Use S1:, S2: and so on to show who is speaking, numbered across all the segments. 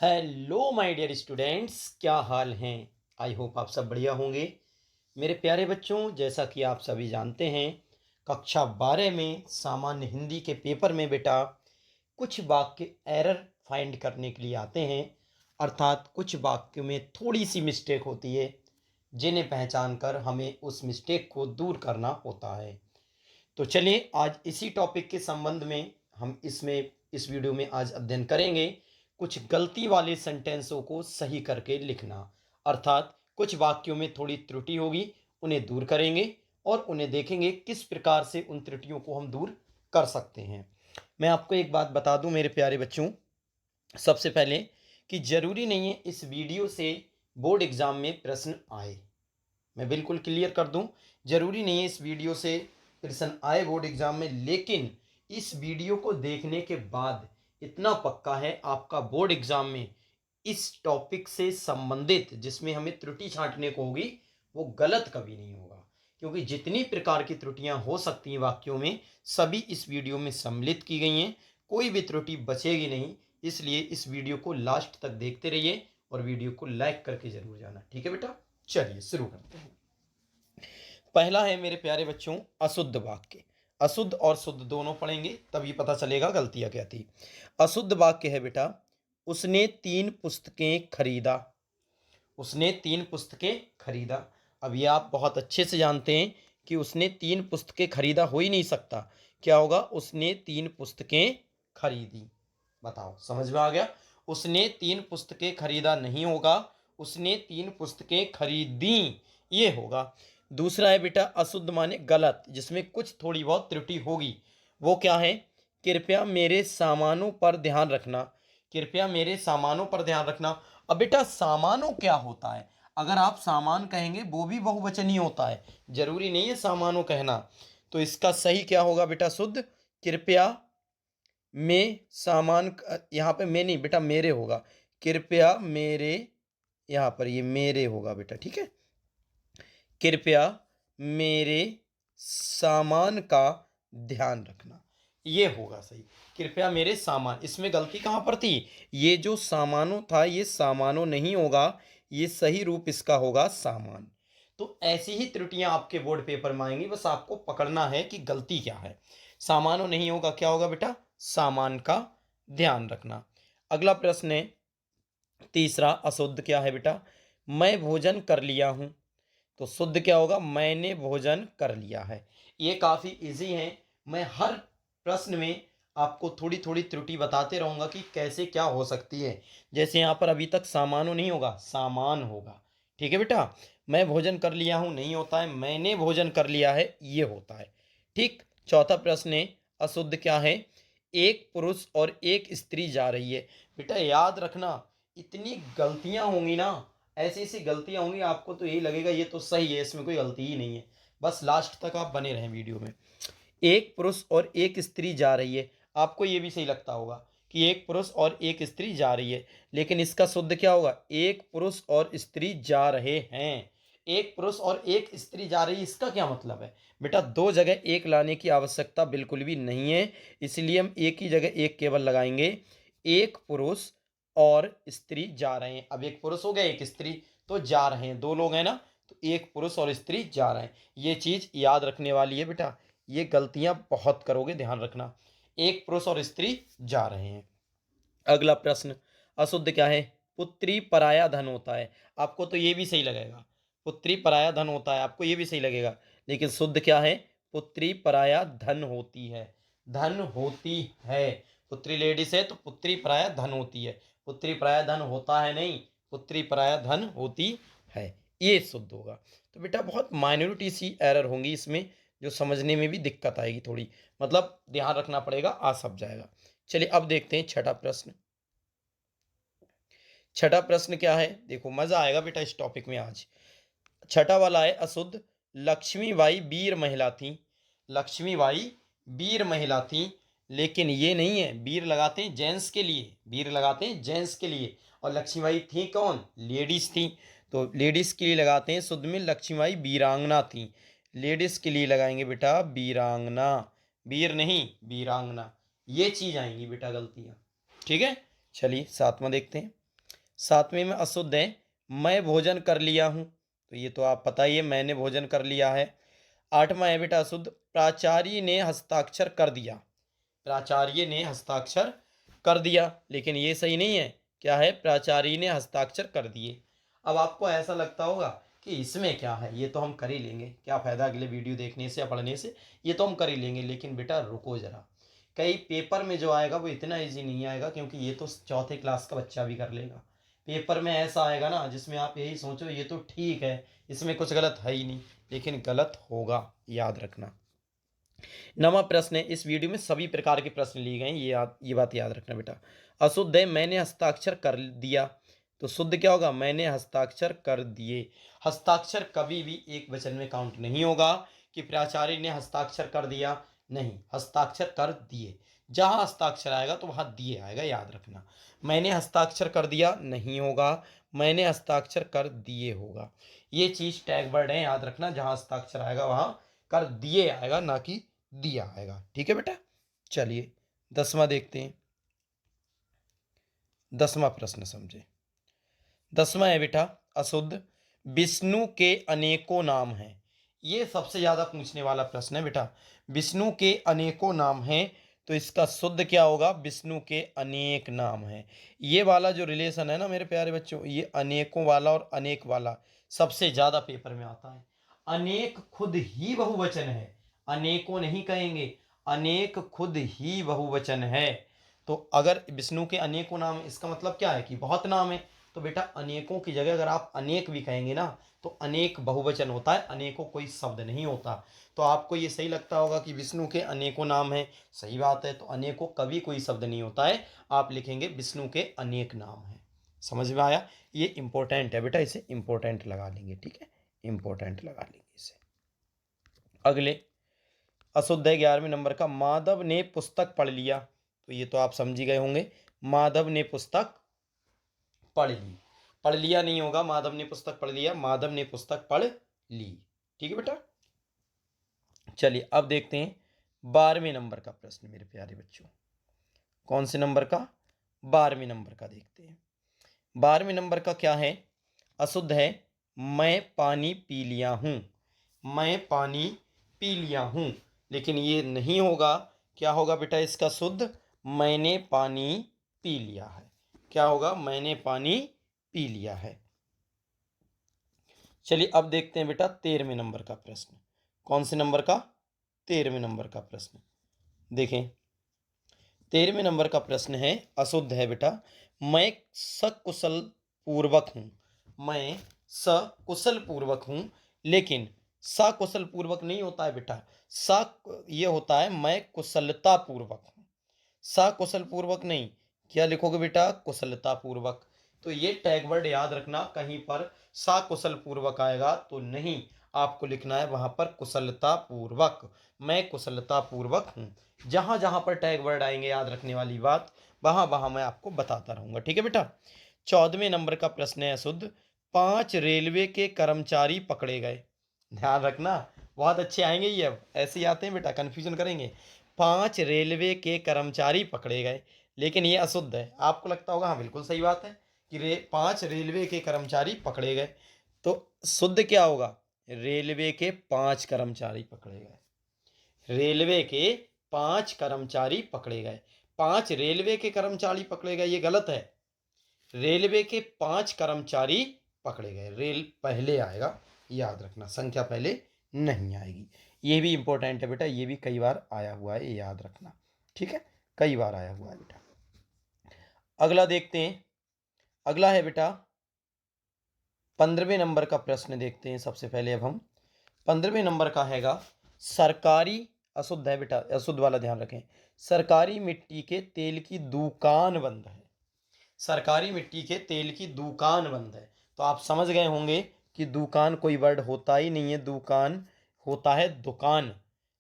S1: Hello my dear students, क्या हाल हैं। I hope आप सब बढ़िया होंगे। मेरे प्यारे बच्चों, जैसा कि आप सभी जानते हैं, कक्षा 12 में सामान्य हिंदी के पेपर में बेटा कुछ वाक्य एरर फाइंड करने के लिए आते हैं। अर्थात कुछ वाक्यों में थोड़ी सी मिस्टेक होती है, जिन्हें पहचान कर हमें उस मिस्टेक को दूर करना होता है। तो चलिए आज इसी टॉपिक के संबंध में हम इस वीडियो में आज अध्ययन करेंगे। कुछ गलती वाले सेंटेंसों को सही करके लिखना, अर्थात कुछ वाक्यों में थोड़ी त्रुटि होगी, उन्हें दूर करेंगे और उन्हें देखेंगे किस प्रकार से उन त्रुटियों को हम दूर कर सकते हैं। मैं आपको एक बात बता दूं मेरे प्यारे बच्चों, सबसे पहले कि जरूरी नहीं है इस वीडियो से बोर्ड एग्जाम में प्रश्न आए। मैं बिल्कुल क्लियर कर दूं, जरूरी नहीं है इस वीडियो से प्रश्न आए बोर्ड एग्जाम में, लेकिन इस वीडियो को देखने के बाद इतना पक्का है आपका बोर्ड एग्जाम में इस टॉपिक से संबंधित जिसमें हमें त्रुटि छांटने को होगी वो गलत कभी नहीं होगा। क्योंकि जितनी प्रकार की त्रुटियां हो सकती हैं वाक्यों में, सभी इस वीडियो में सम्मिलित की गई हैं। कोई भी त्रुटि बचेगी नहीं, इसलिए इस वीडियो को लास्ट तक देखते रहिए और वीडियो को लाइक करके जरूर जाना। ठीक है बेटा, चलिए शुरू करते हैं। पहला है मेरे प्यारे बच्चों अशुद्ध वाक्य। अशुद्ध और शुद्ध दोनों पढ़ेंगे तभी पता चलेगा गलतियां क्या थी। अशुद्ध वाक्य है बेटा, उसने 3 पुस्तकें खरीदा। उसने 3 पुस्तकें खरीदा। अब ये आप बहुत अच्छे से जानते हैं कि उसने 3 पुस्तकें खरीदा हो ही नहीं सकता। क्या होगा? उसने 3 पुस्तकें खरीदी। बताओ, समझ में आ गया? उसने 3 पुस्तकें खरीदा नहीं होगा, उसने 3 पुस्तकें खरीदी ये होगा। दूसरा है बेटा अशुद्ध माने गलत, जिसमें कुछ थोड़ी बहुत त्रुटि होगी। वो क्या है? कृपया मेरे सामानों पर ध्यान रखना। कृपया मेरे सामानों पर ध्यान रखना। अब बेटा सामानों क्या होता है? अगर आप सामान कहेंगे वो भी बहुवचनीय होता है, जरूरी नहीं है सामानों कहना। तो इसका सही क्या होगा बेटा? शुद्ध। कृपया में सामान यहाँ पे में नहीं बेटा, मेरे होगा। कृपया मेरे, यहाँ पर ये मेरे होगा बेटा, ठीक है। कृपया मेरे सामान का ध्यान रखना, ये होगा सही। कृपया मेरे सामान, इसमें गलती कहाँ पर थी? ये जो सामानों था ये सामानों नहीं होगा, ये सही रूप इसका होगा सामान। तो ऐसी ही त्रुटियां आपके बोर्ड पेपर में आएंगी, बस आपको पकड़ना है कि गलती क्या है। सामानों नहीं होगा, क्या होगा बेटा? सामान का ध्यान रखना। अगला प्रश्न है तीसरा अशुद्ध क्या है बेटा? मैं भोजन कर लिया हूं। तो शुद्ध क्या होगा? मैंने भोजन कर लिया है। ये काफ़ी इजी है। मैं हर प्रश्न में आपको थोड़ी थोड़ी त्रुटि बताते रहूंगा कि कैसे क्या हो सकती है। जैसे यहाँ पर अभी तक सामानो नहीं होगा, सामान होगा। ठीक है बेटा, मैं भोजन कर लिया हूँ नहीं होता है, मैंने भोजन कर लिया है ये होता है। ठीक। चौथा प्रश्न है अशुद्ध क्या है? एक पुरुष और एक स्त्री जा रही है। बेटा याद रखना, इतनी गलतियां होंगी ना, ऐसी ऐसी गलतियां होंगी, आपको तो यही लगेगा ये तो सही है, इसमें कोई गलती ही नहीं है। बस लास्ट तक आप बने रहें वीडियो में। एक पुरुष और एक स्त्री जा रही है, आपको ये भी सही लगता होगा कि एक पुरुष और एक स्त्री जा रही है, लेकिन इसका शुद्ध क्या होगा? एक पुरुष और स्त्री जा रहे हैं। एक पुरुष और एक स्त्री जा रही है, इसका क्या मतलब है बेटा? दो जगह एक लाने की आवश्यकता बिल्कुल भी नहीं है, इसलिए हम एक ही जगह एक केवल लगाएंगे। एक पुरुष और स्त्री जा रहे हैं। अब एक पुरुष हो गया एक स्त्री, तो जा रहे हैं, दो लोग हैं ना, तो एक पुरुष और स्त्री जा रहे हैं। ये चीज याद रखने वाली है बेटा, ये गलतियां बहुत करोगे, ध्यान रखना। एक पुरुष और स्त्री जा रहे हैं। अगला प्रश्न अशुद्ध क्या है? पुत्री पराया धन होता है। आपको तो ये भी सही लगेगा, पुत्री पराया धन होता है, आपको ये भी सही लगेगा, लेकिन शुद्ध क्या है? पुत्री पराया धन होती है। धन होती है। पुत्री लेडीज है तो पुत्री पराया धन होती है। पुत्री पराया धन होता है नहीं, पुत्री पराया धन होती है, ये शुद्ध होगा। तो बेटा बहुत माइनॉरिटी सी एरर होंगी इसमें, जो समझने में भी दिक्कत आएगी थोड़ी, मतलब ध्यान रखना पड़ेगा, आ सब जाएगा। चलिए अब देखते हैं छठा प्रश्न। छठा प्रश्न क्या है? देखो मजा आएगा बेटा इस टॉपिक में आज। छठा वाला है अशुद्ध। लक्ष्मीबाई वीर महिला थी। लक्ष्मीबाई वीर महिला थी, लेकिन ये नहीं है, वीर लगाते हैं जेंट्स के लिए, वीर लगाते हैं जेंट्स के लिए, और लक्ष्मीबाई थी कौन? लेडीज थी। तो लेडीज के लिए लगाते हैं शुद्ध में, लक्ष्मीबाई वीरांगना थी। लेडीज के लिए लगाएंगे बेटा वीरांगना, वीर नहीं वीरांगना। ये चीज आएंगी बेटा गलतियां। ठीक है, चलिए सातवां देखते हैं। सातवें में अशुद्ध है, मैं भोजन कर लिया हूँ, तो ये तो आप पता ही है, मैंने भोजन कर लिया है। आठवां है बेटा अशुद्ध, प्राचार्य ने हस्ताक्षर कर दिया। प्राचार्य ने हस्ताक्षर कर दिया, लेकिन ये सही नहीं है। क्या है? प्राचार्य ने हस्ताक्षर कर दिए। अब आपको ऐसा लगता होगा कि इसमें क्या है, ये तो हम कर ही लेंगे, क्या फ़ायदा अगले वीडियो देखने से या पढ़ने से, ये तो हम कर ही लेंगे। लेकिन बेटा रुको ज़रा, कई पेपर में जो आएगा वो इतना इजी नहीं आएगा, क्योंकि ये तो चौथे क्लास का बच्चा भी कर लेगा। पेपर में ऐसा आएगा ना जिसमें आप यही सोचो ये तो ठीक है, इसमें कुछ गलत है ही नहीं, लेकिन गलत होगा, याद रखना। नवा प्रश्न है, इस वीडियो में सभी प्रकार के प्रश्न लिए गए हैं, ये बात याद रखना बेटा। अशुद्ध है, मैंने हस्ताक्षर कर दिया, तो शुद्ध क्या होगा? मैंने हस्ताक्षर कर दिए। हस्ताक्षर कभी भी एक वचन में काउंट नहीं होगा कि प्राचार्य ने हस्ताक्षर कर दिया, नहीं, हस्ताक्षर कर दिए। जहां हस्ताक्षर आएगा तो वहां दिए आएगा, याद रखना। मैंने हस्ताक्षर कर दिया नहीं होगा, मैंने हस्ताक्षर कर दिए होगा। ये चीज टैग वर्ड है, याद रखना। जहां हस्ताक्षर आएगा वहां कर दिए आएगा, ना कि दिया आएगा। ठीक है बेटा, चलिए 10वां देखते हैं। 10वां प्रश्न समझे। 10वां है बेटा अशुद्ध, विष्णु के अनेकों नाम हैं। ये सबसे ज्यादा पूछने वाला प्रश्न है बेटा। विष्णु के अनेकों नाम हैं, तो इसका शुद्ध क्या होगा? विष्णु के अनेक नाम हैं। ये वाला जो रिलेशन है ना मेरे प्यारे बच्चों, ये अनेकों वाला और अनेक वाला सबसे ज्यादा पेपर में आता है। अनेक खुद ही बहुवचन है, अनेकों नहीं कहेंगे, अनेक खुद ही बहुवचन है। तो अगर विष्णु के अनेकों नाम है, इसका मतलब क्या है कि बहुत नाम है। तो बेटा अनेकों की जगह अगर आप अनेक भी कहेंगे ना, तो अनेक बहुवचन होता है, अनेकों कोई शब्द नहीं होता। तो आपको ये सही लगता होगा कि विष्णु के अनेकों नाम हैं, सही बात है। तो अनेकों कभी कोई शब्द नहीं होता है, आप लिखेंगे विष्णु के अनेक नाम हैं। समझ में आया? ये इंपॉर्टेंट है बेटा, इसे इंपॉर्टेंट लगा लेंगे, ठीक है, इंपॉर्टेंट लगा लेंगे इसे। अगले अशुद्ध है 11वें नंबर का, माधव ने पुस्तक पढ़ लिया, तो ये तो आप समझ ही गए होंगे। माधव ने पुस्तक पढ़ ली, पढ़ लिया नहीं होगा, माधव ने पुस्तक पढ़ लिया, माधव ने पुस्तक पढ़ ली। ठीक है बेटा, चलिए अब देखते हैं 12वें नंबर का प्रश्न मेरे प्यारे बच्चों। कौन से नंबर का? 12वें नंबर का देखते हैं। 12वें नंबर का क्या है? अशुद्ध है, मैं पानी पी लिया हूं, मैं पानी पी लिया हूं, लेकिन ये नहीं होगा। क्या होगा बेटा इसका शुद्ध? मैंने पानी पी लिया है। क्या होगा? मैंने पानी पी लिया है। चलिए अब देखते हैं बेटा 13वें नंबर का प्रश्न। कौन से नंबर का? 13वें नंबर का प्रश्न देखें। 13वें नंबर का प्रश्न है, अशुद्ध है बेटा, मैं सकुशल पूर्वक हूं, मैं सकुशल पूर्वक हूं, लेकिन सकुशल पूर्वक नहीं होता है बेटा, स ये होता है मैं कुशलता पूर्वक हूं, सकुशल पूर्वक नहीं। क्या लिखोगे बेटा? कुशलता पूर्वक। तो ये टैग वर्ड याद रखना, कहीं पर सकुशल पूर्वक आएगा तो नहीं, आपको लिखना है वहां पर कुशलता पूर्वक, मैं कुशलता पूर्वक हूं। जहां जहां पर टैग वर्ड आएंगे, याद रखने वाली बात, वहां वहां मैं आपको बताता रहूंगा। ठीक है बेटा, 14वें नंबर का प्रश्न है अशुद्ध, 5 रेलवे के कर्मचारी पकड़े गए। ध्यान रखना, बहुत अच्छे आएंगे ये, अब ऐसे ही आते हैं बेटा, कंफ्यूजन करेंगे। 5 रेलवे के कर्मचारी पकड़े गए, लेकिन ये अशुद्ध है। आपको लगता होगा हाँ बिल्कुल सही बात है कि 5 रेलवे के कर्मचारी पकड़े गए, तो शुद्ध क्या होगा? रेलवे के 5 कर्मचारी पकड़े गए, रेलवे के 5 कर्मचारी पकड़े गए। 5 रेलवे के कर्मचारी पकड़े गए, ये गलत है। रेलवे के 5 कर्मचारी पकड़े गए, रेल पहले आएगा, याद रखना, संख्या पहले नहीं आएगी। ये भी इंपॉर्टेंट है बेटा, ये भी कई बार आया हुआ है, ये याद रखना। ठीक है, कई बार आया हुआ है बेटा। अगला देखते हैं। अगला है बेटा 15वें नंबर का प्रश्न देखते हैं सबसे पहले। अब हम 15वें नंबर का हैगा, सरकारी, अशुद्ध है बेटा, अशुद्ध वाला ध्यान रखें, सरकारी मिट्टी के तेल की दुकान बंद है, सरकारी मिट्टी के तेल की दुकान बंद है। तो आप समझ गए होंगे कि दुकान कोई वर्ड होता ही नहीं है, दुकान होता है दुकान।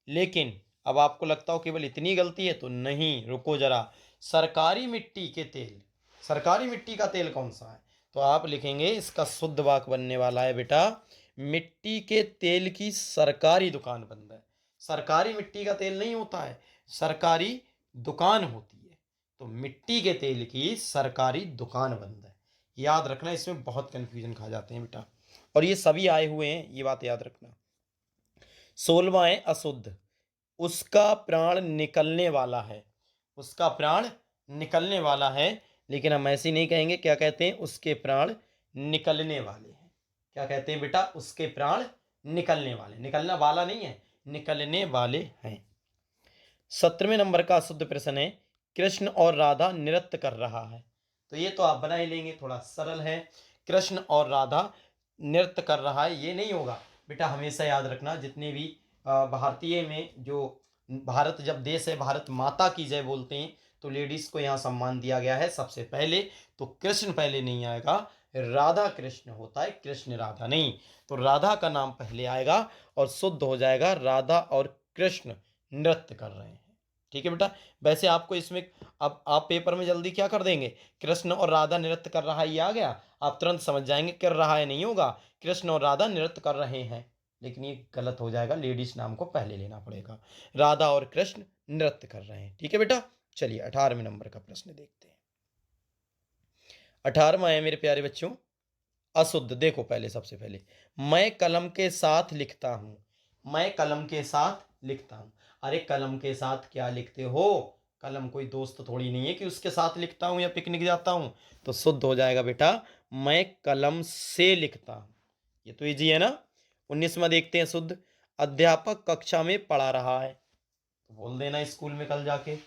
S1: लेकिन अब आपको लगता हो केवल इतनी गलती है, तो नहीं, रुको जरा। सरकारी मिट्टी के तेल, सरकारी मिट्टी का तेल कौन सा है? तो आप लिखेंगे, इसका शुद्ध वाक्य बनने वाला है बेटा, मिट्टी के तेल की सरकारी दुकान बंद है। सरकारी मिट्टी का तेल नहीं होता है, सरकारी दुकान होती है। तो मिट्टी के तेल की सरकारी दुकान बंद है, याद रखना, इसमें बहुत कन्फ्यूजन खा जाते हैं बेटा, और ये सभी आए हुए हैं, ये बात याद रखना। 16वां है अशुद्ध, उसका प्राण निकलने वाला है, उसका प्राण निकलने वाला है, लेकिन हम ऐसे नहीं कहेंगे, क्या कहते हैं, उसके प्राण निकलने वाले हैं। क्या कहते हैं बेटा, उसके प्राण निकलने वाले, निकलना वाला नहीं है, निकलने वाले हैं। 17वें नंबर का अशुद्ध प्रश्न है, कृष्ण और राधा नृत्य कर रहा है। तो ये तो आप बना ही लेंगे, थोड़ा सरल है। कृष्ण और राधा नृत्य कर रहा है, ये नहीं होगा बेटा। हमेशा याद रखना, जितने भी भारतीय में जो भारत जब देश है, भारत माता की जय बोलते हैं, तो लेडीज को यहाँ सम्मान दिया गया है सबसे पहले। तो कृष्ण पहले नहीं आएगा, राधा कृष्ण होता है, कृष्ण राधा नहीं। तो राधा का नाम पहले आएगा और शुद्ध हो जाएगा, राधा और कृष्ण नृत्य कर रहे हैं। ठीक है बेटा। वैसे आपको इसमें अब आप पेपर में जल्दी क्या कर देंगे, कृष्ण और राधा नृत्य कर रहा है, ये आ गया, आप तुरंत समझ जाएंगे, कर रहा है नहीं होगा, कृष्ण और राधा नृत्य कर रहे हैं, लेकिन ये गलत हो जाएगा, लेडीज नाम को पहले लेना पड़ेगा, राधा और कृष्ण नृत्य कर रहे हैं। ठीक है बेटा। चलिए 18वें नंबर का प्रश्न देखते हैं। 18वां है मेरे प्यारे बच्चों, अशुद्ध। देखो पहले, सबसे पहले, मैं कलम के साथ लिखता हूं, मैं कलम के साथ लिखता हूं। अरे कलम के साथ क्या लिखते हो, कलम कोई दोस्त थोड़ी नहीं है कि उसके साथ लिखता हूं या पिकनिक जाता हूं। तो शुद्ध हो जाएगा बेटा, मैं कलम से लिखता हूं। ये तो इजी है ना। 19वां देखते हैं शुद्ध, अध्यापक कक्षा में पढ़ा रहा है। तो बोल देना स्कूल में कल जाके,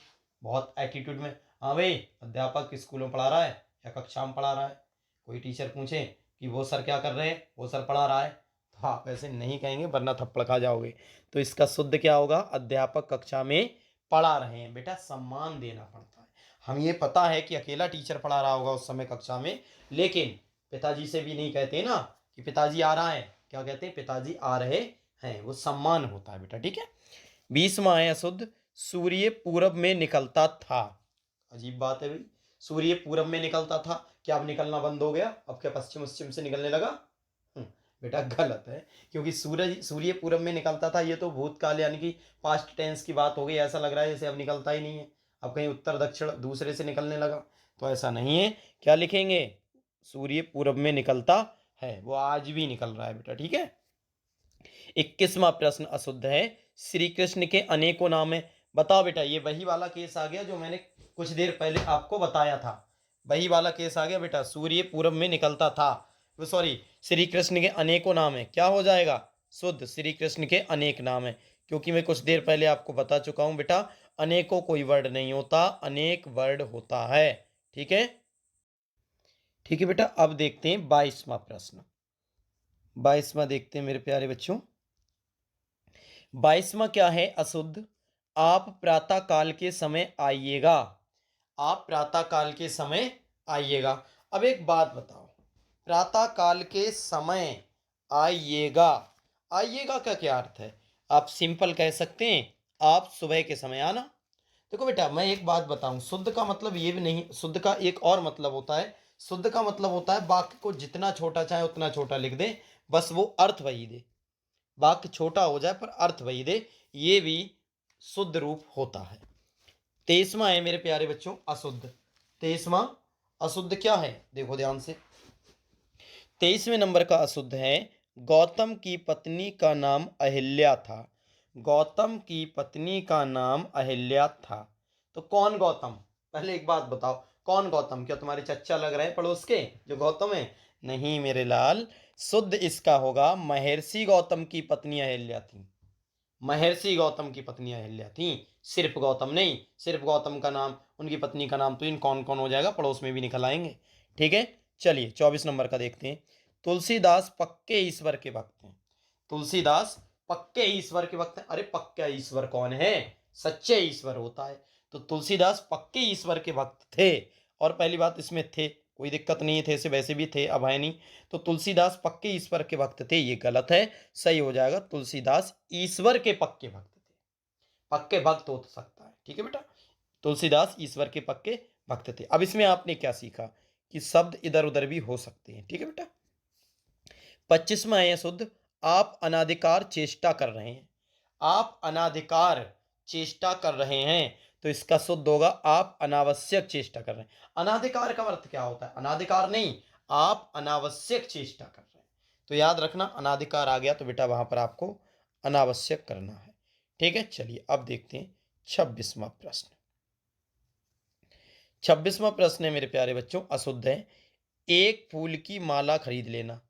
S1: बहुत एटीट्यूड में, हाँ भाई अध्यापक स्कूल में पढ़ा रहा है या कक्षा में पढ़ा रहा है। कोई टीचर पूछे कि वो सर क्या कर रहे हैं, वो सर पढ़ा रहा है, तो आप ऐसे नहीं कहेंगे वरना थप्पड़ खा जाओगे। तो इसका शुद्ध क्या होगा, अध्यापक कक्षा में पढ़ा रहे हैं। बेटा सम्मान देना पड़ता है, हम ये पता है कि अकेला टीचर पढ़ा रहा होगा उस समय कक्षा में, लेकिन पिताजी से भी नहीं कहते ना कि पिताजी आ रहा है, क्या कहते हैं, पिताजी आ रहे हैं, वो सम्मान होता है बेटा। ठीक है। 20वां है अशुद्ध, सूर्य पूरब में निकलता था। अजीब बात है भाई, सूर्य पूरब में निकलता था, क्या अब निकलना बंद हो गया, अब क्या पश्चिम पश्चिम से निकलने लगा। बेटा गलत है, क्योंकि सूरज सूर्य पूरब में निकलता था, ये तो भूतकाल यानी कि पास्ट टेंस की बात हो गई। ऐसा लग रहा है जैसे अब निकलता ही नहीं है, अब कहीं उत्तर दक्षिण दूसरे से निकलने लगा, तो ऐसा नहीं है। क्या लिखेंगे, सूर्य पूरब में निकलता है, वो आज भी निकल रहा है बेटा। ठीक है। 21वां प्रश्न अशुद्ध है, श्री कृष्ण के अनेकों नाम है। बताओ बेटा, ये वही वाला केस आ गया जो मैंने कुछ देर पहले आपको बताया था, वही वाला केस आ गया बेटा। सूर्य पूरब में निकलता था, वो सॉरी, श्री कृष्ण के अनेकों नाम है, क्या हो जाएगा, शुद्ध, श्री कृष्ण के अनेक नाम है। क्योंकि मैं कुछ देर पहले आपको बता चुका हूं बेटा, अनेकों कोई वर्ड नहीं होता, अनेक वर्ड होता है। ठीक है। ठीक है बेटा। अब देखते हैं 22वां प्रश्न, 22वां देखते हैं मेरे प्यारे बच्चों। 22वां क्या है अशुद्ध, आप प्रातः काल के समय आइएगा, आप प्रातः काल के समय आइएगा। अब एक बात बताओ, प्रातः काल के समय आइएगा, आइएगा का क्या अर्थ है, आप सिंपल कह सकते हैं, आप सुबह के समय आना। देखो बेटा मैं एक बात बताऊं, शुद्ध का मतलब ये भी नहीं, शुद्ध का एक और मतलब होता है, शुद्ध का मतलब होता है वाक्य को जितना छोटा चाहे उतना छोटा लिख दे, बस वो अर्थ वही दे, वाक्य छोटा हो जाए पर अर्थ वही दे, ये भी शुद्ध रूप होता है। 23वां है मेरे प्यारे बच्चों अशुद्ध, 23वां अशुद्ध क्या है, देखो ध्यान से। 23वें नंबर का अशुद्ध है, गौतम की पत्नी का नाम अहिल्या था, गौतम की पत्नी का नाम अहिल्या था। तो कौन गौतम, पहले एक बात बताओ, कौन गौतम, क्या तुम्हारे चच्चा लग रहे हैं पड़ोस के जो गौतम है, नहीं मेरे लाल, शुद्ध इसका होगा महर्षि गौतम की पत्नी अहिल्या थी, महर्षि गौतम की पत्नी अहिल्या थी, सिर्फ गौतम नहीं, सिर्फ गौतम का नाम, उनकी पत्नी का नाम, तो इन कौन कौन हो जाएगा, पड़ोस में भी निकल आएंगे। ठीक है। चलिए 24 नंबर का देखते हैं, तुलसीदास पक्के ईश्वर के भक्त हैं, तुलसीदास पक्के ईश्वर के भक्त हैं। अरे पक्का ईश्वर कौन है, सच्चे ईश्वर होता है। तो तुलसीदास पक्के ईश्वर के भक्त थे, और पहली बात इसमें थे, कोई दिक्कत नहीं थे से वैसे भी थे, अब है नहीं। तो तुलसीदास पक्के ईश्वर के भक्त थे, ये गलत है, सही हो जाएगा तुलसीदास ईश्वर के पक्के भक्त थे, पक्के भक्त हो सकता है। ठीक है बेटा, तुलसीदास ईश्वर के पक्के भक्त थे। अब इसमें आपने क्या सीखा कि शब्द इधर उधर भी हो सकते हैं। ठीक है बेटा। 25वां है शुद्ध, आप अनाधिकार चेष्टा कर रहे हैं, आप अनाधिकार चेष्टा कर रहे हैं, तो इसका शुद्ध होगा आप अनावश्यक चेष्टा कर रहे हैं। अनाधिकार का अर्थ क्या होता है, अनाधिकार नहीं, आप अनावश्यक चेष्टा कर रहे हैं। तो याद रखना अनाधिकार आ गया तो बेटा वहां पर आपको अनावश्यक करना है। ठीक है, चलिए अब देखते हैं 26वां प्रश्न। 26वां प्रश्न है मेरे प्यारे बच्चों, अशुद्ध है। एक फूल की माला खरीद लेना।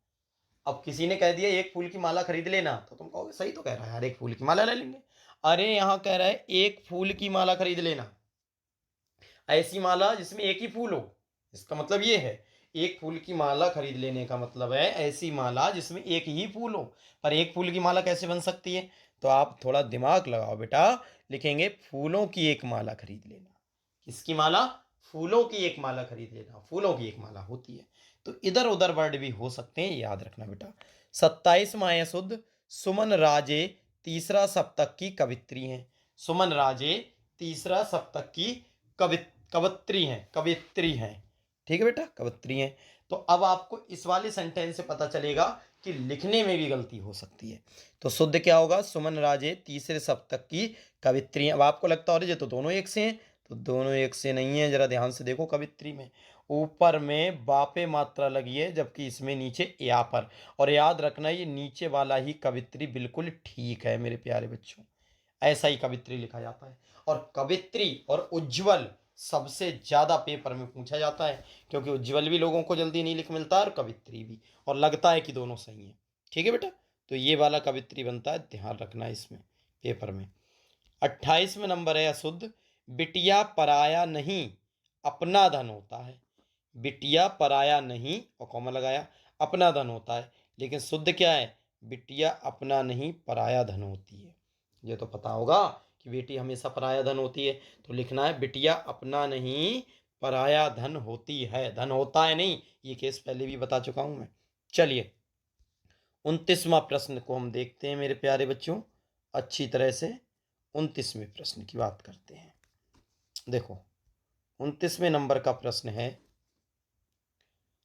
S1: अब किसी ने कह दिया एक फूल की माला खरीद लेना, तो तुम कहोगे सही तो कह रहा है यार, एक फूल की माला ले लेंगे। अरे यहां कह रहा है एक फूल की माला खरीद लेना, ऐसी माला जिसमें एक ही फूल हो। इसका मतलब ये है, एक फूल की माला खरीद लेने का मतलब है ऐसी माला जिसमें एक ही फूल हो। पर एक फूल की माला कैसे बन सकती है? तो आप थोड़ा दिमाग लगाओ बेटा, लिखेंगे फूलों की एक माला खरीद लेना। किसकी माला? फूलों की एक माला खरीद लेना, फूलों की एक माला होती है। तो इधर उधर वर्ड भी हो सकते हैं, याद रखना बेटा। 27वां है शुद्ध। सुमन राजे तीसरा सप्तक की कवित्री हैं। सुमन राजे तीसरा सप्तक की कवित्री हैं। ठीक है बेटा, कवित्री हैं। तो अब आपको इस वाले सेंटेंस से पता चलेगा कि लिखने में भी गलती हो सकती है। तो शुद्ध क्या होगा? सुमन राजे तीसरे सप्तक की कवित्री हैं। अब आपको लगता है ये तो दोनों एक से हैं, तो दोनों एक से नहीं है। जरा ध्यान से देखो, कवित्री में ऊपर में बापे मात्रा लगी है, जबकि इसमें नीचे या पर। और याद रखना ये नीचे वाला ही कवित्री बिल्कुल ठीक है मेरे प्यारे बच्चों, ऐसा ही कवित्री लिखा जाता है। और कवित्री और उज्ज्वल सबसे ज्यादा पेपर में पूछा जाता है, क्योंकि उज्ज्वल भी लोगों को जल्दी नहीं लिख मिलता और कवित्री भी, और लगता है कि दोनों सही हैं। ठीक है बेटा, तो ये वाला कवित्री बनता है, ध्यान रखना इसमें पेपर में। 28वें नंबर है अशुद्ध। बिटिया पराया नहीं अपना धन होता है। बिटिया पराया नहीं और कॉमा लगाया, अपना धन होता है। लेकिन शुद्ध क्या है? बिटिया अपना नहीं पराया धन होती है। ये तो पता होगा कि बेटी हमेशा पराया धन होती है, तो लिखना है बिटिया अपना नहीं पराया धन होती है। धन होता है नहीं, ये केस पहले भी बता चुका हूं मैं। चलिए 29वां प्रश्न को हम देखते हैं मेरे प्यारे बच्चों अच्छी तरह से। 29वें प्रश्न की बात करते हैं। देखो 29वें नंबर का प्रश्न है,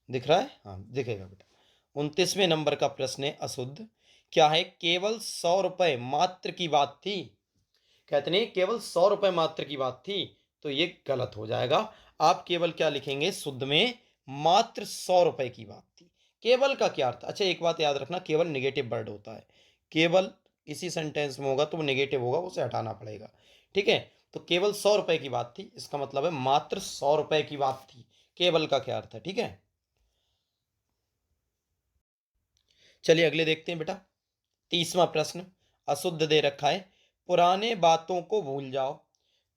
S1: दिख रहा है? हाँ दिखेगा बेटा। 29वें नंबर का प्रश्न है अशुद्ध। क्या है? केवल 100 रुपए मात्र की बात थी। कहते नहीं केवल 100 रुपए मात्र की बात थी, तो ये गलत हो जाएगा। आप केवल क्या लिखेंगे शुद्ध में? मात्र 100 रुपए की बात थी। केवल का क्या अर्थ? अच्छा एक बात याद रखना, केवल निगेटिव वर्ड होता है। केवल इसी सेंटेंस में होगा तो वो निगेटिव होगा, उसे हटाना पड़ेगा। ठीक है, तो केवल 100 रुपए की बात थी, इसका मतलब है मात्र 100 रुपए की बात थी। केवल का क्या अर्थ है? ठीक है, चलिए अगले देखते हैं बेटा। 30वां प्रश्न अशुद्ध दे रखा है। पुराने बातों को भूल जाओ।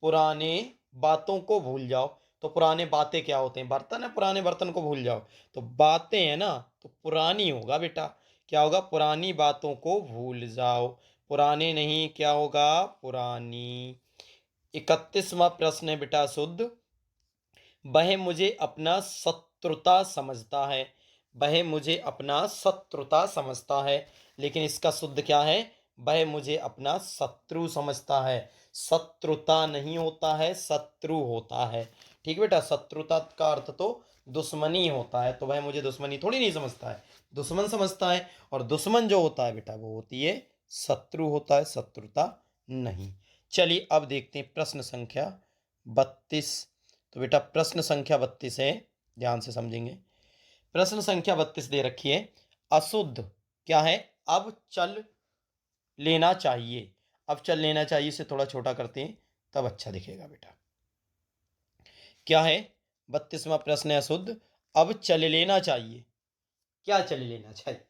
S1: पुराने बातों को भूल जाओ। तो पुराने बातें क्या होते हैं? बर्तन है, पुराने बर्तन को भूल जाओ। तो बातें है ना, तो पुरानी होगा बेटा। क्या होगा? पुरानी बातों को भूल जाओ। पुराने नहीं, क्या होगा? पुरानी। 31वां प्रश्न है बेटा शुद्ध। वह मुझे अपना शत्रुता समझता है। वह मुझे अपना शत्रुता समझता है, लेकिन इसका शुद्ध क्या है? वह मुझे अपना शत्रु समझता है। शत्रुता नहीं होता है, शत्रु होता है। ठीक बेटा, शत्रुता का अर्थ तो दुश्मनी होता है, तो वह मुझे दुश्मनी थोड़ी नहीं समझता है, दुश्मन समझता है। और दुश्मन जो होता है बेटा वो होती है शत्रु होता है, शत्रुता नहीं। चलिए अब देखते हैं प्रश्न संख्या 32। तो बेटा प्रश्न संख्या 32 है, ध्यान से समझेंगे। प्रश्न संख्या 32 दे रखी है। अशुद्ध क्या है? अब चल लेना चाहिए। अब चल लेना चाहिए से थोड़ा छोटा करते हैं तब अच्छा दिखेगा बेटा। क्या है? 32वां प्रश्न है अशुद्ध। अब चल लेना चाहिए। क्या चल लेना चाहिए?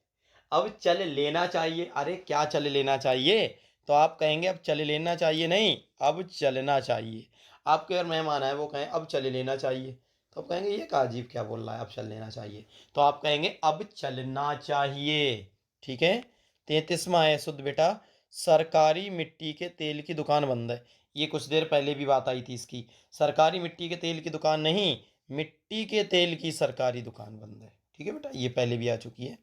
S1: अब चल लेना चाहिए। अरे क्या चल लेना चाहिए? तो आप कहेंगे अब चल लेना चाहिए नहीं, अब चलना चाहिए। आपके अगर मेहमान आए वो कहें अब चल लेना चाहिए, तो आप कहेंगे ये का अजीब क्या बोल रहा है, अब चल लेना चाहिए। तो आप कहेंगे अब चलना चाहिए। ठीक है। 33वां है शुद्ध बेटा। सरकारी मिट्टी के तेल की दुकान बंद है। ये कुछ देर पहले भी बात आई थी इसकी। सरकारी मिट्टी के तेल की दुकान नहीं, मिट्टी के तेल की सरकारी दुकान बंद है। ठीक है बेटा, ये पहले भी आ चुकी है।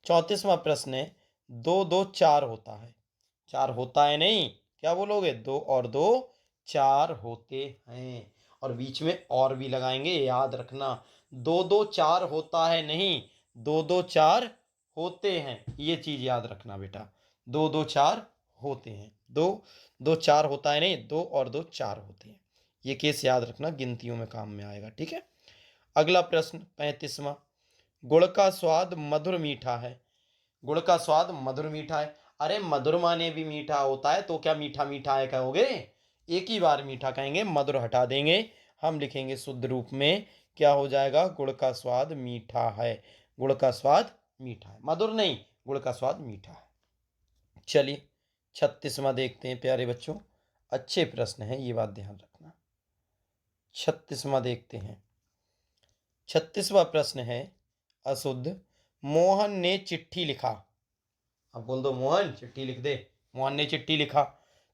S1: 34वां प्रश्न है। दो दो चार होता है। चार होता है नहीं, क्या बोलोगे? दो और दो चार होते हैं। और बीच में और भी लगाएंगे, याद रखना। दो दो चार होता है नहीं, दो दो चार होते हैं, ये चीज याद रखना बेटा। दो दो चार होते हैं, दो दो चार होता है नहीं, दो और दो चार होते हैं। ये केस याद रखना, गिनतियों में काम में आएगा। ठीक है। अगला प्रश्न 35वां। गुड़ का स्वाद मधुर मीठा है। गुड़ का स्वाद मधुर मीठा है। अरे मधुर माने भी मीठा होता है, तो क्या मीठा मीठा है कहोगे? एक ही बार मीठा कहेंगे, मधुर हटा देंगे, हम लिखेंगे शुद्ध रूप में। क्या हो जाएगा? गुड़ का स्वाद मीठा है। गुड़ का स्वाद मीठा है, मधुर नहीं, गुड़ का स्वाद मीठा है। चलिए 36वां देखते हैं प्यारे बच्चों। अच्छे प्रश्न हैं, ये बात ध्यान रखना। 36वां देखते हैं। 36वां प्रश्न है अशुद्ध। मोहन ने चिट्ठी लिखा। अब बोल दो मोहन चिट्ठी लिख दे। मोहन ने चिट्ठी लिखा,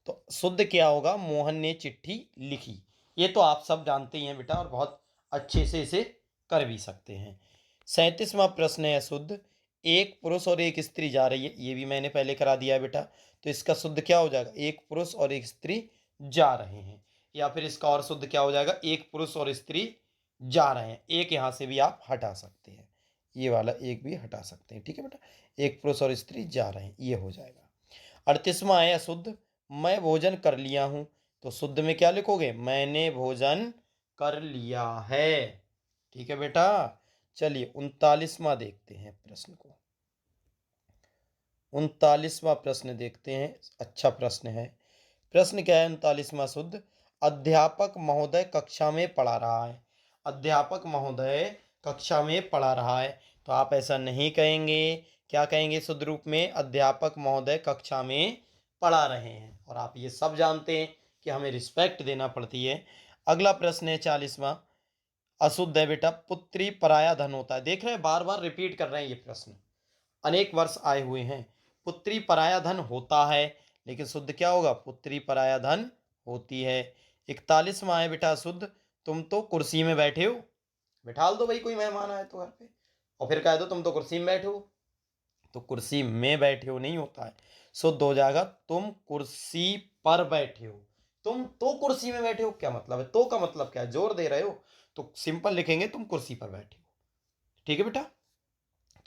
S1: तो शुद्ध क्या होगा? मोहन ने चिट्ठी लिखी। ये तो आप सब जानते ही हैं बेटा, और बहुत अच्छे से इसे कर भी सकते हैं। 37वां प्रश्न है अशुद्ध। एक पुरुष और एक स्त्री जा रही है, ये भी मैंने पहले करा दिया है बेटा, तो इसका शुद्ध क्या हो जाएगा? एक पुरुष और एक स्त्री जा रहे हैं। या फिर इसका और शुद्ध क्या हो जाएगा? एक पुरुष और स्त्री जा रहे हैं। एक यहाँ से भी आप हटा सकते हैं, ये वाला एक भी हटा सकते हैं, ठीक है बेटा। एक पुरुष और स्त्री जा रहे हैं, ये हो जाएगा। 38वां है अशुद्ध। मैं भोजन कर लिया हूं, तो शुद्ध में क्या लिखोगे? मैंने भोजन कर लिया है, ठीक है बेटा। चलिए 39वां देखते हैं प्रश्न को। 39वां प्रश्न देखते हैं, अच्छा प्रश्न है। प्रश्न क्या है 39वां शुद्ध? अध्यापक महोदय कक्षा में पढ़ा रहा है। अध्यापक महोदय कक्षा में पढ़ा रहा है, तो आप ऐसा नहीं कहेंगे। क्या कहेंगे शुद्ध रूप में? अध्यापक महोदय कक्षा में पढ़ा रहे हैं। और आप ये सब जानते हैं कि हमें रिस्पेक्ट देना पड़ती है। अगला प्रश्न है 40वां। अशुद्ध है बेटा। पुत्री पराया धन होता है। देख रहे हैं, बार बार रिपीट कर रहे हैं ये प्रश्न, अनेक वर्ष आए हुए हैं। पुत्री पराया धन होता है, लेकिन शुद्ध क्या होगा? पुत्री पराया धन होती है। 41वां है बेटा शुद्ध। तुम तो कुर्सी में बैठे हो। बिठाल दो भाई, कोई मेहमान आए तो घर पे, और फिर कह दो तुम तो कुर्सी में बैठे हो। तो कुर्सी में बैठे हो नहीं होता है, शुद्ध हो जाएगा तुम कुर्सी पर बैठे हो। तुम तो कुर्सी में बैठे हो, क्या मतलब है? तो का मतलब क्या है? जोर दे रहे हो, तो सिंपल लिखेंगे तुम कुर्सी पर बैठे हो, ठीक है बेटा।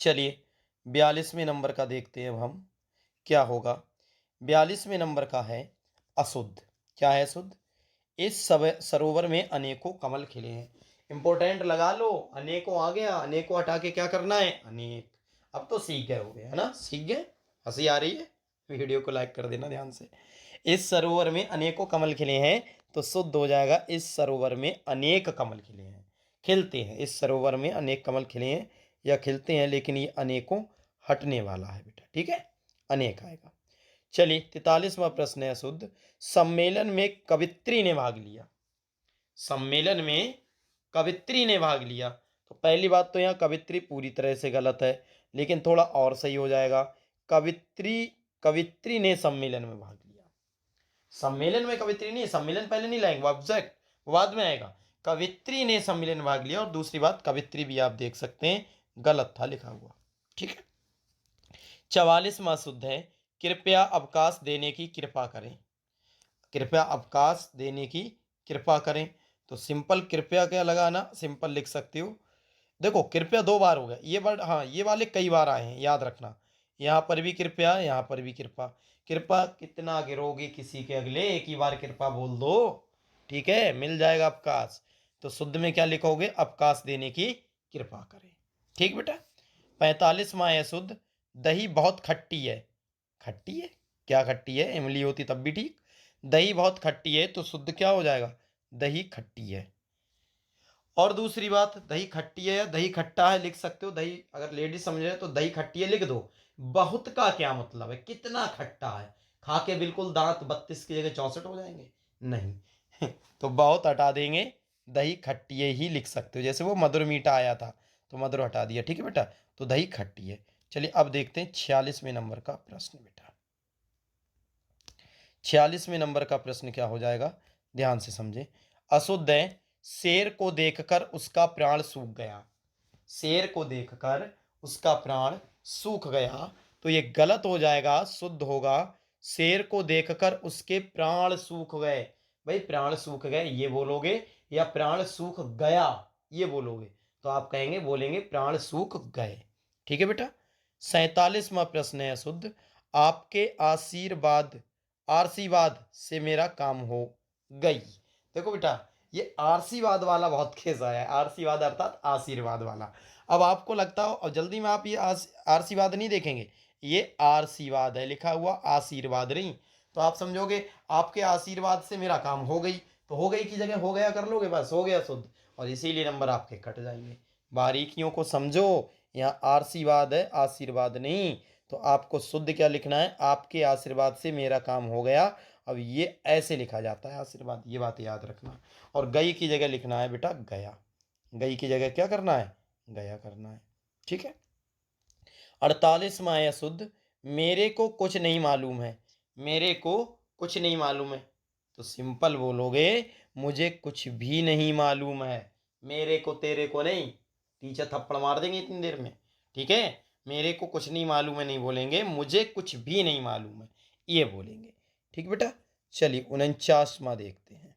S1: चलिए 42वें नंबर का देखते हैं अब हम, क्या होगा? 42वें नंबर का है अशुद्ध। क्या है अशुद्ध? इस सरोवर में अनेकों कमल खिले हैं। इंपोर्टेंट लगा लो, अनेकों आ गया, अनेकों हटा के क्या करना है? अनेक। अब तो सीख गए होगे, है ना? सीख गए? हंसी आ रही है? वीडियो को लाइक कर देना ध्यान से। इस सरोवर में अनेकों कमल खिले हैं, तो शुद्ध हो जाएगा इस सरोवर में अनेक कमल खिले हैं। खिलते हैं, इस सरोवर में अनेक कमल खिले हैं या खिलते हैं, लेकिन ये अनेकों हटने वाला है बेटा, ठीक है, अनेक आएगा। चलिए 43वां प्रश्न है अशुद्ध। सम्मेलन में कवित्री ने भाग लिया। सम्मेलन में कवित्री ने भाग लिया, तो पहली बात तो यहाँ कवित्री पूरी तरह से गलत है, लेकिन थोड़ा और सही हो जाएगा। कवित्री, कवित्री ने सम्मेलन में भाग लिया। सम्मेलन में कवित्री नहीं, सम्मेलन पहले नहीं लाएंगे, ऑब्जेक्ट बाद में आएगा। कवित्री ने सम्मेलन में भाग लिया, और दूसरी बात कवित्री भी आप देख सकते हैं गलत था लिखा हुआ, ठीक है। 44वां शुद्ध है। कृपया अवकाश देने की कृपा करें। कृपया अवकाश देने की कृपा करें, तो सिंपल कृपया क्या लगाना? सिंपल लिख सकते हो। देखो कृपया दो बार हो गया ये वर्ड, हाँ ये वाले कई बार आए हैं, याद रखना। यहाँ पर भी कृपया, यहाँ पर भी कृपा। कृपा कितना गिरोगे किसी के अगले, एक ही बार कृपा बोल दो, ठीक है, मिल जाएगा अवकाश। तो शुद्ध में क्या लिखोगे? अवकाश देने की कृपा करें, ठीक बेटा। 45वां है शुद्ध। दही बहुत खट्टी है। खट्टी है? क्या खट्टी है? इमली होती तब भी ठीक। दही बहुत खट्टी है, तो शुद्ध क्या हो जाएगा? दही खट्टी है। और दूसरी बात, दही खट्टी है या दही खट्टा है लिख सकते हो। दही अगर लेडीज समझे तो दही खट्टी है लिख दो। बहुत का क्या मतलब है? कितना खट्टा है? खा के बिल्कुल दांत 32 की जगह 64 हो जाएंगे? नहीं तो बहुत हटा देंगे, दही खट्टी है ही लिख सकते हो। जैसे वो मधुर मीठा आया था, तो मधुर हटा दिया, ठीक है बेटा, तो दही खट्टी है। चलिए अब देखते हैं 46वें नंबर का प्रश्न बेटा। 46वें नंबर का प्रश्न क्या हो जाएगा? ध्यान से समझे। अशुद्ध है। शेर को देखकर उसका प्राण सूख गया। शेर को देखकर उसका प्राण सूख गया, तो ये गलत हो जाएगा, शुद्ध होगा शेर को देखकर उसके प्राण सूख गए। भाई प्राण सूख गए ये बोलोगे, या प्राण सूख गया ये बोलोगे? तो आप कहेंगे, बोलेंगे प्राण सूख गए, ठीक है बेटा। 47वां प्रश्न है अशुद्ध। आपके आशीर्वाद, आशीर्वाद से मेरा काम हो गई। देखो बेटा, ये आरसीवाद वाला बहुत खेसा है, आरसीवाद अर्थात आशीर्वाद वाला। अब आपको लगता हो और जल्दी में आप ये आरसीवाद नहीं देखेंगे, ये आरसीवाद है लिखा हुआ, आशीर्वाद नहीं। तो आप समझोगे आपके आशीर्वाद से मेरा काम हो गई, तो हो गई की जगह हो गया कर लोगे, बस हो गया शुद्ध, और इसीलिए नंबर आपके कट जाएंगे। बारीकियों को समझो, यहाँ आरसीवाद है, आशीर्वाद नहीं। तो आपको शुद्ध क्या लिखना है, आपके आशीर्वाद से मेरा काम हो गया। अब ये ऐसे लिखा जाता है आशीर्वाद, ये बात याद रखना। और गई की जगह लिखना है बेटा गया, गई की जगह क्या करना है, गया करना है। ठीक है। 48वां है शुद्ध, मेरे को कुछ नहीं मालूम है। मेरे को कुछ नहीं मालूम है, तो सिंपल बोलोगे मुझे कुछ भी नहीं मालूम है। मेरे को तेरे को नहीं, टीचर थप्पड़ मार देंगे इतनी देर में। ठीक है, मेरे को कुछ नहीं मालूम है नहीं बोलेंगे, मुझे कुछ भी नहीं मालूम है ये बोलेंगे। ठीक बेटा, चलिए 49वां देखते हैं।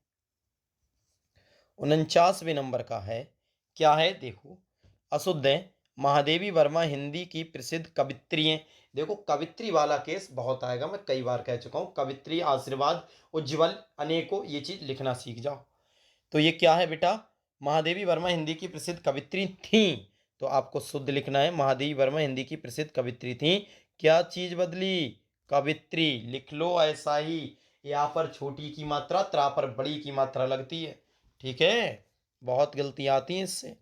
S1: 49वें नंबर का है, क्या है देखो, अशुद्ध है। महादेवी वर्मा हिंदी की प्रसिद्ध कवित्री हैं। देखो कवित्री वाला केस बहुत आएगा, मैं कई बार कह चुका हूँ, कवित्री, आशीर्वाद, उज्ज्वल, अनेकों, ये चीज लिखना सीख जाओ। तो ये क्या है बेटा, महादेवी वर्मा हिंदी की प्रसिद्ध कवित्री थी, तो आपको शुद्ध लिखना है, महादेवी वर्मा हिंदी की प्रसिद्ध कवित्री थी। क्या चीज बदली, कवित्री लिख लो ऐसा ही, यहाँ पर छोटी की मात्रा, त्रा पर बड़ी की मात्रा लगती है। ठीक है, बहुत गलतियां आती हैं इससे।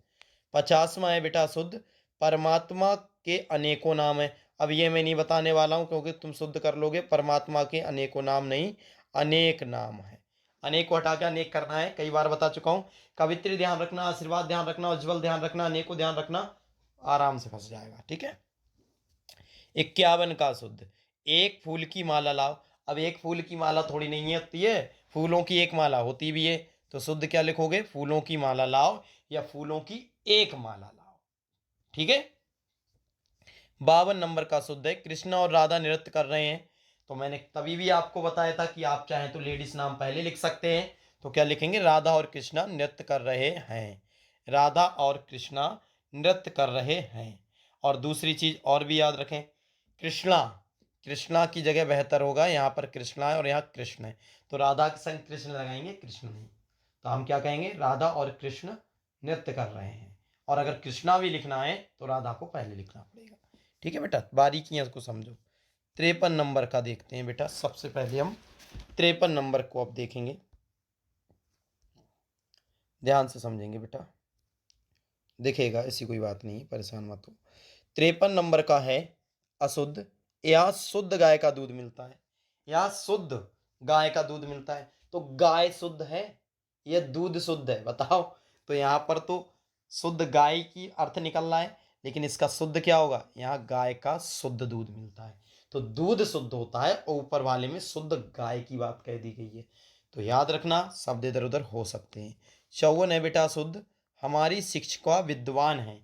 S1: 50वां है बेटा शुद्ध, परमात्मा के अनेकों नाम है। अब ये मैं नहीं बताने वाला हूं क्योंकि तुम शुद्ध कर लोगे, परमात्मा के अनेकों नाम नहीं, अनेक नाम है। अनेक को हटा के अनेक करना है, कई बार बता चुका हूं। कवित्री ध्यान रखना, आशीर्वाद ध्यान रखना, उज्जवल ध्यान रखना, अनेकों ध्यान रखना, आराम से फंस जाएगा। ठीक है। 51 का शुद्ध, एक फूल की माला लाओ। अब एक फूल की माला थोड़ी नहीं होती है, फूलों की एक माला होती भी है। तो शुद्ध क्या लिखोगे, फूलों की माला लाओ या फूलों की एक माला लाओ। ठीक है। 52 नंबर का शुद्ध है, कृष्णा और राधा नृत्य कर रहे हैं। तो मैंने तभी भी आपको बताया था कि आप चाहें तो लेडीज नाम पहले लिख सकते हैं। तो क्या लिखेंगे, राधा और कृष्णा नृत्य कर रहे हैं, राधा और कृष्णा नृत्य कर रहे हैं। और दूसरी चीज और भी याद रखें, कृष्णा, कृष्णा की जगह बेहतर होगा, यहाँ पर कृष्णा है और यहाँ कृष्ण है, तो राधा के संग कृष्ण लगाएंगे, कृष्ण नहीं। तो हम क्या कहेंगे, राधा और कृष्ण नृत्य कर रहे हैं। और अगर कृष्णा भी लिखना है तो राधा को पहले लिखना पड़ेगा। ठीक है बेटा, बारीकियां को समझो। 53 नंबर का देखते हैं बेटा, सबसे पहले हम 53 नंबर को अब देखेंगे, ध्यान से समझेंगे बेटा, दिखेगा ऐसी कोई बात नहीं, परेशान मत हो। 53 नंबर का है अशुद्ध, यहाँ शुद्ध गाय का दूध मिलता है, यहाँ शुद्ध गाय का दूध मिलता है। तो गाय शुद्ध है या दूध शुद्ध है बताओ। तो यहाँ पर तो शुद्ध गाय की अर्थ निकल रहा है, लेकिन इसका शुद्ध क्या होगा, यहाँ गाय का शुद्ध दूध मिलता है। तो दूध शुद्ध होता है और ऊपर वाले में शुद्ध गाय की बात कह दी गई है। तो याद रखना, शब्द इधर उधर हो सकते हैं। 54 है बेटा शुद्ध, हमारी शिक्षिका विद्वान है।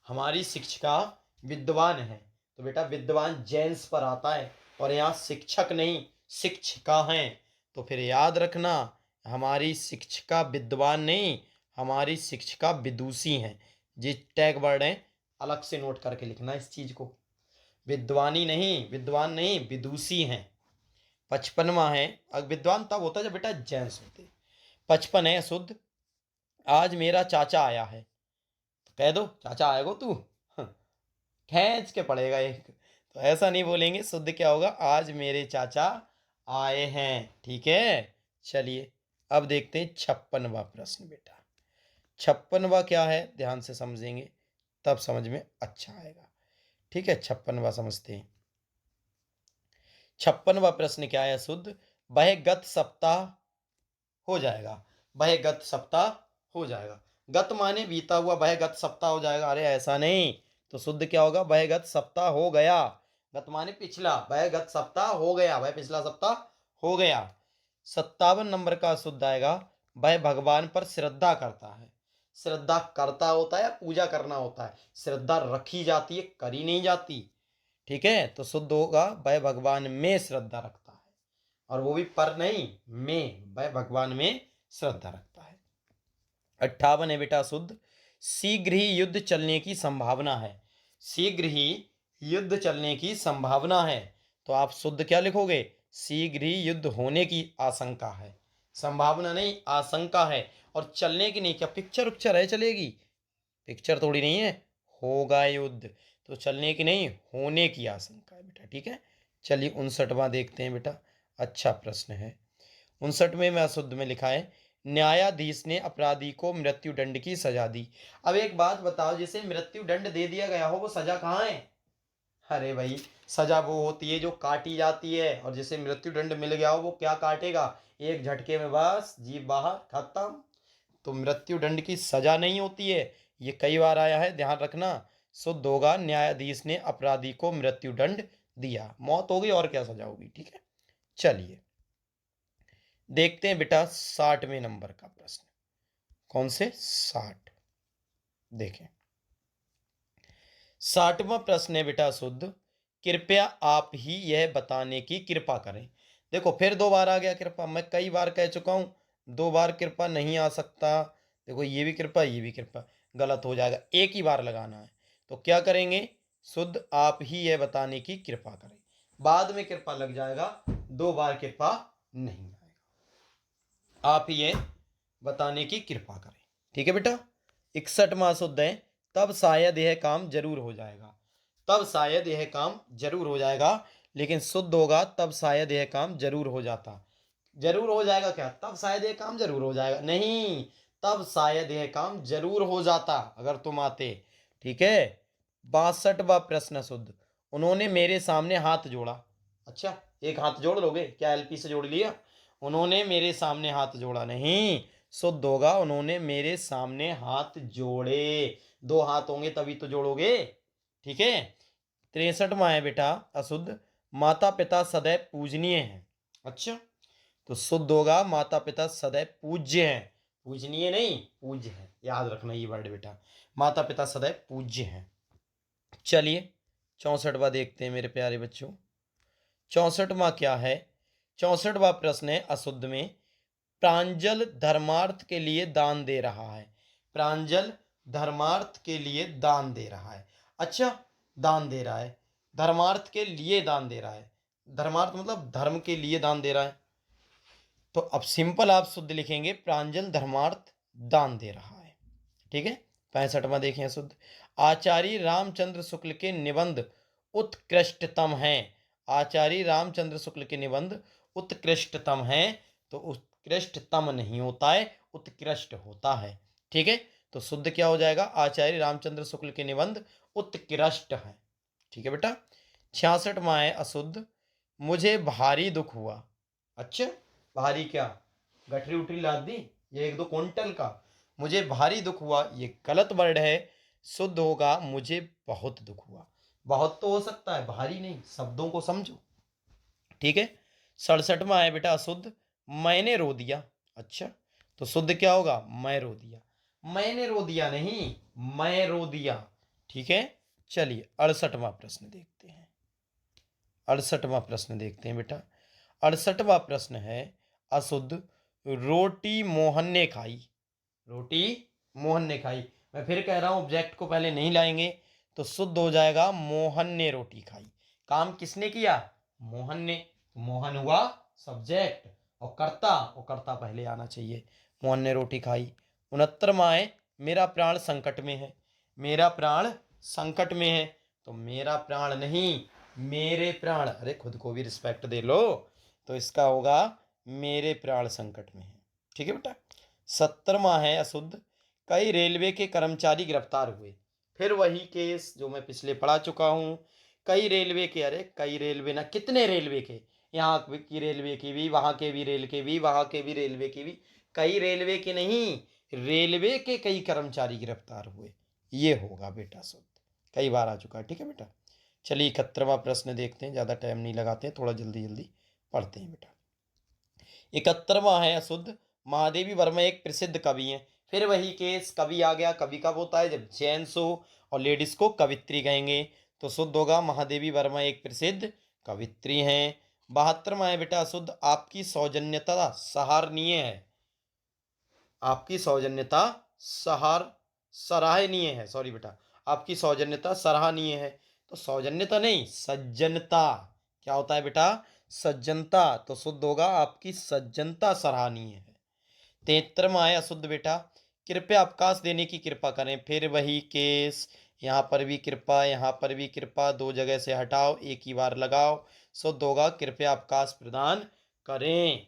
S1: हमारी शिक्षिका विद्वान है, तो बेटा विद्वान जेंट्स पर आता है और यहाँ शिक्षक नहीं शिक्षिका हैं। तो फिर याद रखना, हमारी शिक्षिका विद्वान नहीं, हमारी शिक्षिका विदुषी हैं। जी टैग वर्ड है, अलग से नोट करके लिखना इस चीज को, विद्वानी नहीं, विद्वान नहीं, विदुषी हैं। 55वां है, अब विद्वान तब होता है जब बेटा जेंट्स होते। 55 है शुद्ध, आज मेरा चाचा आया है। तो कह दो चाचा आएगो तू, खींच के पड़ेगा एक। तो ऐसा नहीं बोलेंगे, शुद्ध क्या होगा, आज मेरे चाचा आए हैं। ठीक है। चलिए अब देखते हैं 56वां प्रश्न बेटा। 56वां क्या है, ध्यान से समझेंगे तब समझ में अच्छा आएगा। ठीक है, 56वां समझते हैं। 56वां प्रश्न क्या है शुद्ध, वह गत सप्ताह हो जाएगा, वह गत सप्ताह हो जाएगा। गत माने बीता हुआ, वह गत सप्ताह हो जाएगा, अरे ऐसा नहीं। तो शुद्ध क्या होगा, वह गत सप्ताह हो गया। गत माने पिछला, वह गत सप्ताह हो गया, वह पिछला सप्ताह हो गया। 57 नंबर का शुद्ध आएगा, वह भगवान पर श्रद्धा करता है। श्रद्धा करता होता है, पूजा करना होता है, श्रद्धा रखी जाती है, करी नहीं जाती। ठीक है, तो शुद्ध होगा, वह भगवान में श्रद्धा रखता है, और वो भी पर नहीं, में, वह भगवान में श्रद्धा रखता है। 58 है बेटा शुद्ध, शीघ्र ही युद्ध चलने की संभावना है। शीघ्र ही युद्ध चलने की संभावना है, तो आप शुद्ध क्या लिखोगे, शीघ्र ही युद्ध होने की आशंका है। संभावना नहीं, आशंका है। और चलने की नहीं, क्या पिक्चर उक्चर है चलेगी? पिक्चर थोड़ी नहीं है। होगा युद्ध, तो चलने की नहीं, होने की आशंका है बेटा। ठीक है, चलिए 59वां देखते हैं बेटा। अच्छा प्रश्न है। 59वें में अशुद्ध में लिखा है, न्यायाधीश ने अपराधी को मृत्यु दंड की सजा दी। अब एक बात बताओ, जिसे मृत्यु दंड दे दिया गया हो वो सजा कहाँ है? अरे भाई, सजा वो होती है जो काटी जाती है, और जिसे मृत्यु दंड मिल गया हो वो क्या काटेगा? एक झटके में बस जीभ बाहर, खत्म। तो मृत्यु दंड की सजा नहीं होती है, ये कई बार आया है, ध्यान रखना। शुद्ध होगा, न्यायाधीश ने अपराधी को मृत्यु दंड दिया, मौत होगी और क्या सजा होगी। ठीक है, चलिए देखते हैं बेटा 60वें नंबर का प्रश्न। कौन से? 60। देखें, 60वां प्रश्न है बेटा शुद्ध, कृपया आप ही यह बताने की कृपा करें। देखो फिर 2 बार आ गया कृपा, मैं कई बार कह चुका हूं 2 बार कृपा नहीं आ सकता। देखो ये भी कृपा, ये भी कृपा, गलत हो जाएगा, एक ही बार लगाना है। तो क्या करेंगे? शुद्ध आप ही यह बताने की कृपा करें, बाद में कृपा लग जाएगा, 2 बार कृपा नहीं आएगा। आप ही यह बताने की कृपा करें। ठीक है बेटा, 61वां शुद्ध है, तब शायद यह काम जरूर हो जाएगा। तब शायद यह काम जरूर हो जाएगा, लेकिन शुद्ध होगा तब शायद यह काम जरूर हो जाता। जरूर हो जाएगा क्या? तब शायद यह काम जरूर हो जाएगा नहीं, तब शायद यह काम जरूर हो जाता अगर तुम आते। ठीक है, 62वां प्रश्न शुद्ध, उन्होंने मेरे सामने हाथ जोड़ा। अच्छा, एक हाथ जोड़ लोगे क्या? एलपी से जोड़ लिया। उन्होंने मेरे सामने हाथ जोड़ा नहीं, शुद्ध होगा उन्होंने मेरे सामने हाथ जोड़े। 2 हाथ होंगे तभी तो जोड़ोगे। ठीक है, 63वां है बेटा अशुद्ध, माता पिता सदैव पूजनीय हैं। अच्छा, तो शुद्ध होगा माता पिता सदैव पूज्य हैं, पूजनीय नहीं, पूज्य है, याद रखना ये वर्ड बेटा, माता पिता सदैव पूज्य हैं। चलिए 64वां देखते हैं मेरे प्यारे बच्चों। 64वां क्या है? 64वां प्रश्न है अशुद्ध में, प्रांजल धर्मार्थ के लिए दान दे रहा है। प्रांजल धर्मार्थ के लिए दान दे रहा है। अच्छा, दान दे रहा है, धर्मार्थ के लिए दान दे रहा है, धर्मार्थ मतलब धर्म के लिए दान दे रहा है। तो अब सिंपल आप शुद्ध लिखेंगे, प्रांजल धर्मार्थ दान दे रहा है। ठीक है, 65वां देखें शुद्ध, आचार्य रामचंद्र शुक्ल के निबंध उत्कृष्टतम हैं। आचार्य रामचंद्र शुक्ल के निबंध उत्कृष्टतम हैं, तो उत्कृष्टतम नहीं होता है, उत्कृष्ट होता है। ठीक है, तो शुद्ध क्या हो जाएगा? आचार्य रामचंद्र शुक्ल के निबंध उत्कृष्ट है। ठीक है बेटा, 66वां है अशुद्ध, मुझे भारी दुख हुआ। अच्छा, भारी क्या? गठरी उठरी लाद दी, ये 1-2 क्विंटल का। मुझे भारी दुख हुआ, ये गलत वर्ड है, शुद्ध होगा मुझे बहुत दुख हुआ। बहुत तो हो सकता है, भारी नहीं, शब्दों को समझो। ठीक है, 67वां है बेटा अशुद्ध, मैंने रो दिया। अच्छा, तो शुद्ध क्या होगा? मैं रो दिया, मैंने रो दिया नहीं, मैं रो दिया। ठीक है, चलिए 68वां प्रश्न देखते हैं। 68वां प्रश्न देखते हैं बेटा। 68वां प्रश्न है अशुद्ध, रोटी मोहन ने खाई। रोटी मोहन ने खाई, मैं फिर कह रहा हूं ऑब्जेक्ट को पहले नहीं लाएंगे, तो शुद्ध हो जाएगा मोहन ने रोटी खाई। काम किसने किया? मोहन ने, मोहन हुआ सब्जेक्ट, और कर्ता, और कर्ता पहले आना चाहिए। मोहन ने रोटी खाई। 69वां है, मेरा प्राण संकट में है। मेरा प्राण संकट में है, तो मेरा प्राण नहीं, मेरे प्राण, अरे खुद को भी रिस्पेक्ट दे लो, तो इसका होगा मेरे प्राण संकट में है। ठीक है बेटा, 70वां है अशुद्ध, कई रेलवे के कर्मचारी गिरफ्तार हुए। फिर वही केस जो मैं पिछले पढ़ा चुका हूं, कई रेलवे के, अरे कई रेलवे ना, कितने रेलवे के, यहाँ की रेलवे की भी, वहां के भी रेल के भी, वहां के भी रेलवे की भी, कई रेलवे के नहीं, रेलवे के कई कर्मचारी गिरफ्तार हुए, ये होगा बेटा शुद्ध, कई बार आ चुका है। ठीक है बेटा, चलिए 71वां प्रश्न देखते हैं, ज़्यादा टाइम नहीं लगाते हैं, थोड़ा जल्दी जल्दी पढ़ते हैं बेटा। 71वां है अशुद्ध, महादेवी वर्मा एक प्रसिद्ध कवि हैं। फिर वही केस, कवि आ गया, कवि कब होता है? जब जेंट्स हो और लेडीज को कवित्री कहेंगे, तो शुद्ध होगा महादेवी वर्मा एक प्रसिद्ध कवित्री हैं। 72वां है बेटा अशुद्ध, आपकी सौजन्यता सराहनीय है। आपकी सौजन्यता सराहनीय है, सॉरी बेटा, आपकी सौजन्यता सराहनीय है। तो सौजन्यता नहीं, सज्जनता क्या होता है बेटा? सज्जनता, तो शुद्ध होगा आपकी सज्जनता सराहनीय है। 73वां है अशुद्ध बेटा, कृपया अवकाश देने की कृपा करें। फिर वही केस, यहाँ पर भी कृपा, यहाँ पर भी कृपा, दो जगह से हटाओ, एक ही बार लगाओ। शुद्ध होगा कृपया अवकाश प्रदान करें,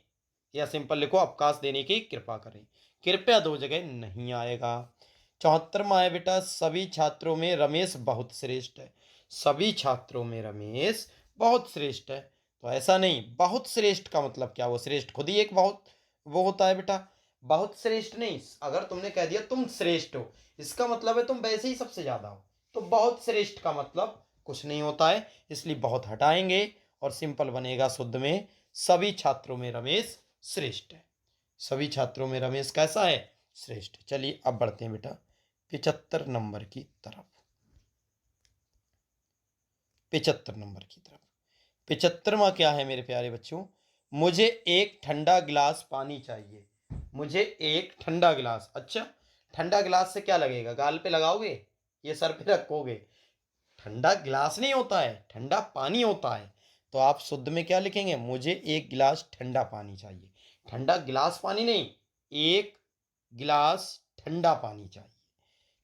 S1: या सिंपल लिखो अवकाश देने की कृपा करें। कृपया दो जगह नहीं आएगा। 74वां है बेटा, सभी छात्रों में रमेश बहुत श्रेष्ठ है। सभी छात्रों में रमेश बहुत श्रेष्ठ है, तो ऐसा नहीं, बहुत श्रेष्ठ का मतलब क्या, वो श्रेष्ठ खुद ही एक बहुत वो होता है बेटा, बहुत श्रेष्ठ नहीं। अगर तुमने कह दिया तुम श्रेष्ठ हो, इसका मतलब है तुम वैसे ही सबसे ज्यादा हो, तो बहुत श्रेष्ठ का मतलब कुछ नहीं होता है, इसलिए बहुत हटाएंगे और सिंपल बनेगा शुद्ध में सभी छात्रों में रमेश श्रेष्ठ है। सभी छात्रों में रमेश कैसा है, श्रेष्ठ। चलिए अब बढ़ते हैं बेटा 75 नंबर की तरफ। 75 नंबर की तरफ 75वां क्या है मेरे प्यारे बच्चों, मुझे एक ठंडा गिलास पानी चाहिए। मुझे एक ठंडा गिलास, अच्छा ठंडा गिलास से क्या लगेगा, गाल पे लगाओगे, ये सर पे रखोगे। ठंडा गिलास नहीं होता है, ठंडा पानी होता है, तो आप शुद्ध में क्या लिखेंगे, मुझे एक गिलास ठंडा पानी चाहिए। ठंडा गिलास पानी नहीं, एक गिलास ठंडा पानी चाहिए।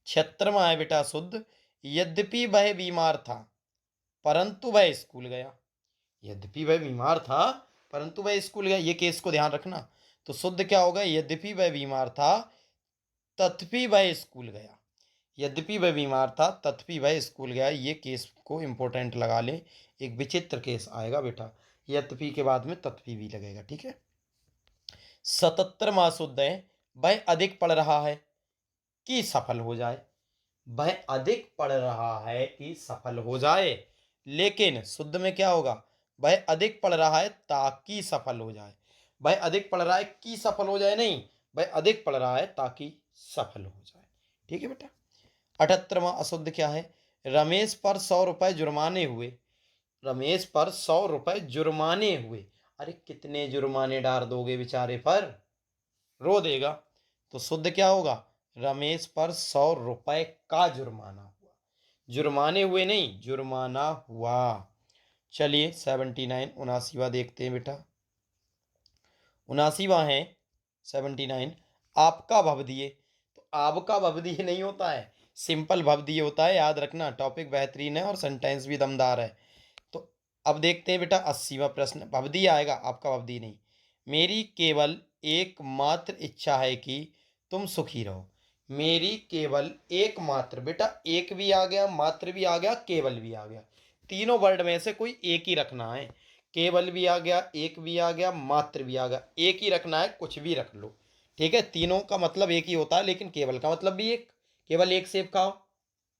S1: 76वां है बेटा शुद्ध, यद्यपि वह बीमार था परंतु वह स्कूल गया। यद्यपि वह बीमार था परंतु वह स्कूल गया, ये केस को ध्यान रखना। तो शुद्ध क्या होगा, यद्यपि वह बीमार था तथापि वह स्कूल गया। यद्यपि वह बीमार था तथापि वह स्कूल गया, ये केस को इंपॉर्टेंट लगा ले, एक विचित्र केस आएगा बेटा, यद्यपि के बाद में तथापि भी लगेगा, ठीक है। 77वां शुद्ध है, वह अधिक पढ़ रहा है कि सफल हो जाए। वह अधिक पढ़ रहा है कि सफल हो जाए, लेकिन शुद्ध में क्या होगा, वह अधिक पढ़ रहा है ताकि सफल हो जाए। वह अधिक पढ़ रहा है कि सफल हो जाए नहीं, वह अधिक पढ़ रहा है ताकि सफल हो जाए, ठीक है बेटा। 78वां अशुद्ध क्या है, रमेश पर 100 रुपए जुर्माने हुए। रमेश पर 100 रुपए जुर्माने हुए, अरे कितने जुर्माने डाल दोगे बेचारे पर, रो देगा। तो शुद्ध क्या होगा, रमेश पर 100 रुपए का जुर्माना हुआ, जुर्माने हुए नहीं, जुर्माना हुआ। चलिए 79 79वां देखते हैं बेटा। 79वां है 79, आपका भवदीय। तो आपका भवदीय नहीं होता है, सिंपल भवदीय होता है, याद रखना। टॉपिक बेहतरीन है और सेंटेंस भी दमदार है। तो अब देखते हैं बेटा 80वां प्रश्न, भवदीय आएगा, आपका भवदीय नहीं। मेरी केवल एकमात्र इच्छा है कि तुम सुखी रहो। मेरी केवल एकमात्र, बेटा एक भी आ गया, मात्र भी आ गया, केवल भी आ गया, तीनों वर्ड में से कोई एक ही रखना है। केवल भी आ गया, एक भी आ गया, मात्र भी आ गया, एक ही रखना है, कुछ भी रख लो, ठीक है। तीनों का मतलब एक ही होता है, लेकिन केवल का मतलब भी एक, केवल एक सेब खाओ,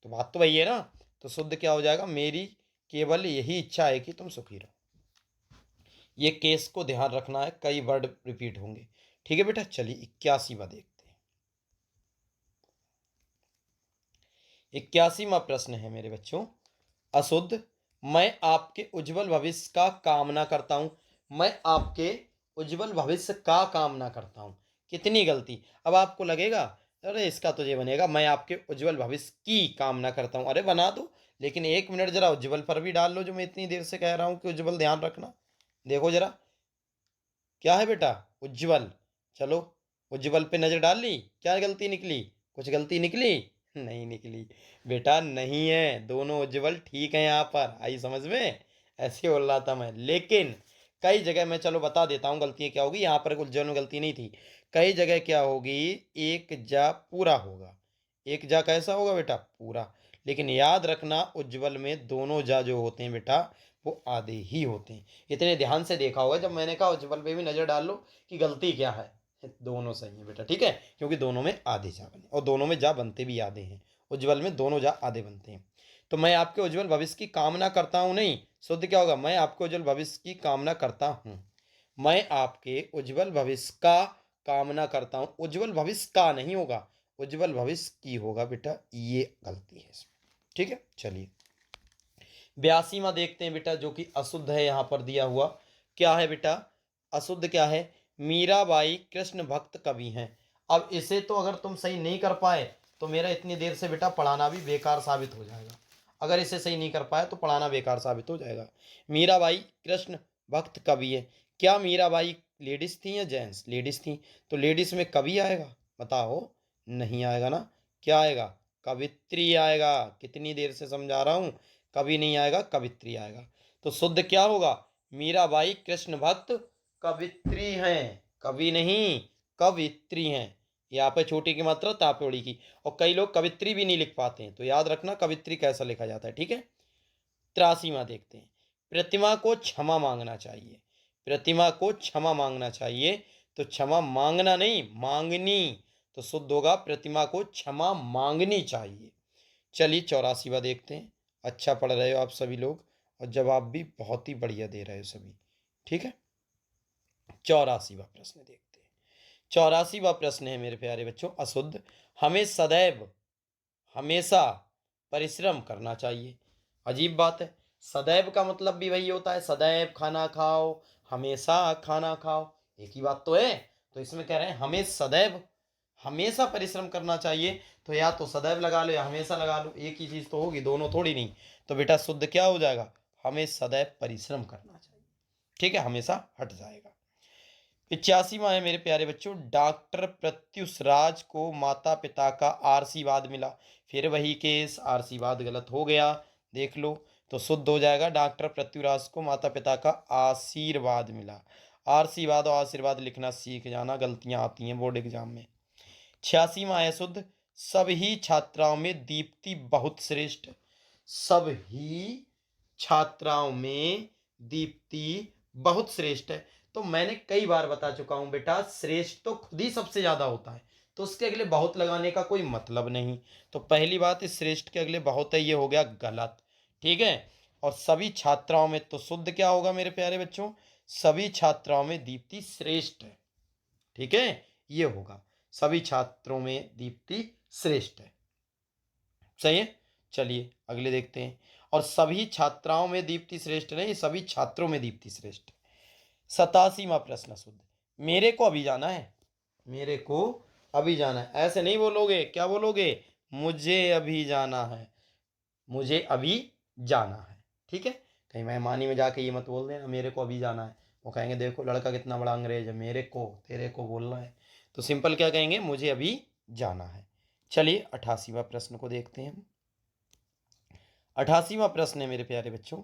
S1: तो बात तो वही है ना। तो शुद्ध क्या हो जाएगा, मेरी केवल यही इच्छा है कि तुम सुखी रहो। ये केस को ध्यान रखना है, कई वर्ड रिपीट होंगे, ठीक है बेटा। चलिए 81वां देखते हैं। 81वां प्रश्न है मेरे बच्चों, अशुद्ध, मैं आपके उज्जवल भविष्य का कामना करता हूं। मैं आपके उज्जवल भविष्य का कामना करता हूं, कितनी गलती। अब आपको लगेगा अरे इसका तो ये बनेगा, मैं आपके उज्जवल भविष्य की कामना करता हूं, अरे बना दो, लेकिन एक मिनट जरा उज्जवल पर भी डाल लो, जो मैं इतनी देर से कह रहा हूं कि उज्जवल ध्यान रखना। देखो जरा क्या है बेटा, उज्जवल। चलो उज्जवल पे नजर डाल ली, क्या गलती निकली, कुछ गलती निकली, नहीं निकली बेटा, नहीं है, दोनों उज्जवल ठीक है। यहाँ पर आई समझ में, ऐसे बोल रहा था मैं, लेकिन कई जगह मैं चलो बता देता हूँ गलती क्या होगी। यहाँ पर उज्जवल में गलती नहीं थी, कई जगह क्या होगी, एक जा पूरा होगा। एक जा कैसा होगा बेटा, पूरा। लेकिन याद रखना उज्जवल में दोनों जा जो होते हैं बेटा, वो आधे ही होते हैं। इतने ध्यान से देखा होगा जब मैंने कहा उज्जवल पे भी नजर डाल लो कि गलती क्या है, दोनों सही है बेटा, ठीक है, क्योंकि दोनों में आधे जा बने और दोनों में जा बनते भी आधे हैं। उज्जवल में दोनों जा आधे बनते हैं। तो मैं आपके उज्जवल भविष्य की कामना करता हूं नहीं, शुद्ध क्या होगा, मैं आपके उज्जवल भविष्य की कामना करता हूं। मैं आपके उज्जवल भविष्य का कामना करता हूं, उज्जवल भविष्य का नहीं होगा, उज्जवल भविष्य की होगा बेटा, ये गलती है इसमें, ठीक है। चलिए 82वां देखते हैं बेटा, जो कि अशुद्ध है यहाँ पर दिया हुआ, क्या है बेटा, अशुद्ध क्या है, मीराबाई कृष्ण भक्त कवि हैं। अब इसे तो अगर तुम सही नहीं कर पाए तो मेरा इतनी देर से बेटा पढ़ाना भी बेकार साबित हो जाएगा। अगर इसे सही नहीं कर पाए तो पढ़ाना बेकार साबित हो जाएगा। मीराबाई कृष्ण वक्त कवि है। क्या मीराबाई लेडीज थी या जेंट्स? लेडीज थी, तो लेडीज में कवि आएगा? बताओ, नहीं आएगा ना। क्या आएगा? कवित्री आएगा। कितनी देर से समझा रहा हूं, कवि नहीं आएगा, कवित्री आएगा। तो शुद्ध क्या होगा? मीराबाई कृष्ण भक्त कवित्री हैं, कवि नहीं, कवित्री हैं। यहाँ पे छोटी की मात्रा ताप्योड़ी की। और कई लोग कवित्री भी नहीं लिख पाते हैं, तो याद रखना कवित्री कैसा लिखा जाता है, ठीक है। 83वां देखते हैं। प्रतिमा को क्षमा मांगना चाहिए। प्रतिमा को क्षमा मांगना चाहिए, तो क्षमा मांगना नहीं, मांगनी। तो शुद्ध होगा प्रतिमा को क्षमा मांगनी चाहिए। चलिए 84वां देखते हैं। अच्छा पढ़ रहे हो आप सभी लोग, और जवाब भी बहुत ही बढ़िया दे रहे हो सभी, ठीक है। 84वां प्रश्न देखते हैं। 84वां प्रश्न है मेरे प्यारे बच्चों, अशुद्ध। हमें सदैव, हमेशा परिश्रम करना चाहिए। अजीब बात है, सदैव का मतलब भी वही होता है, सदैव खाना खाओ, हमेशा खाना खाओ, एक ही बात तो है। तो इसमें कह रहे हैं हमें सदैव, हमेशा परिश्रम करना चाहिए। तो या तो सदैव लगा लो या हमेशा लगा लो, एक ही चीज तो होगी, दोनों थोड़ी नहीं। तो बेटा शुद्ध क्या हो जाएगा? हमें सदैव परिश्रम करना चाहिए, ठीक है, हमेशा हट जाएगा। 85वां है मेरे प्यारे बच्चों, डॉक्टर प्रत्युष राज को माता पिता का आशीर्वाद मिला। फिर वही केस, आशीर्वाद गलत हो गया, देख लो। तो शुद्ध हो जाएगा डॉक्टर पृथ्वीराज को माता पिता का आशीर्वाद मिला। आशीर्वाद और आशीर्वाद लिखना सीख जाना, गलतियां आती हैं बोर्ड एग्जाम में। 86वां है शुद्ध, सभी छात्राओं में दीप्ति बहुत श्रेष्ठ। सभी छात्राओं में दीप्ति बहुत श्रेष्ठ है। तो मैंने कई बार बता चुका हूं बेटा, श्रेष्ठ तो खुद ही सबसे ज्यादा होता है, तो उसके अगले बहुत लगाने का कोई मतलब नहीं। तो पहली बात, इस श्रेष्ठ के अगले बहुत है, ये हो गया गलत, ठीक है। और सभी छात्राओं में, तो शुद्ध क्या होगा मेरे प्यारे बच्चों? सभी छात्राओं में दीप्ति श्रेष्ठ है, ठीक है, ये होगा, सभी छात्रों में दीप्ति श्रेष्ठ है, सही है। चलिए अगले देखते हैं। और सभी छात्राओं में दीप्ति श्रेष्ठ नहीं, सभी छात्रों में दीप्ति श्रेष्ठ है। 87वां प्रश्न शुद्ध, मेरे को अभी जाना है। मेरे को अभी जाना है, ऐसे नहीं बोलोगे, क्या बोलोगे? मुझे अभी जाना है, मुझे अभी जाना है, ठीक है। कहीं मेहमानी में जाके ये मत बोल देना मेरे को अभी जाना है, वो कहेंगे देखो लड़का कितना बड़ा अंग्रेज है, मेरे को तेरे को बोलना है। तो सिंपल क्या कहेंगे? मुझे अभी जाना है। चलिए 88वां प्रश्न को देखते हैं हम। 88वां प्रश्न है मेरे प्यारे बच्चों,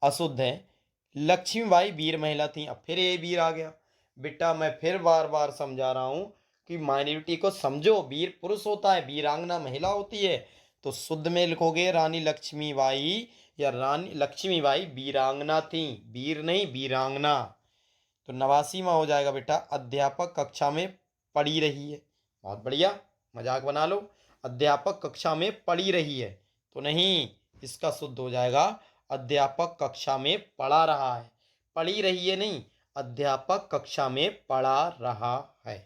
S1: अशुद्ध है। लक्ष्मीबाई वीर महिला थी। अब फिर ये वीर आ गया। बेटा मैं फिर बार बार समझा रहा हूं कि माइनॉरिटी को समझो, वीर पुरुष होता है, वीरांगना महिला होती है। तो शुद्ध में लिखोगे रानी लक्ष्मीबाई, या रानी लक्ष्मीबाई वीरांगना थी, वीर नहीं वीरांगना। तो 89वां हो जाएगा बेटा, अध्यापक कक्षा में पढ़ी रही है। बहुत बढ़िया, मजाक बना लो, अध्यापक कक्षा में पढ़ी रही है, तो नहीं, इसका शुद्ध हो जाएगा अध्यापक कक्षा में पढ़ा रहा है। पढ़ी रही है नहीं, अध्यापक कक्षा में पढ़ा रहा है।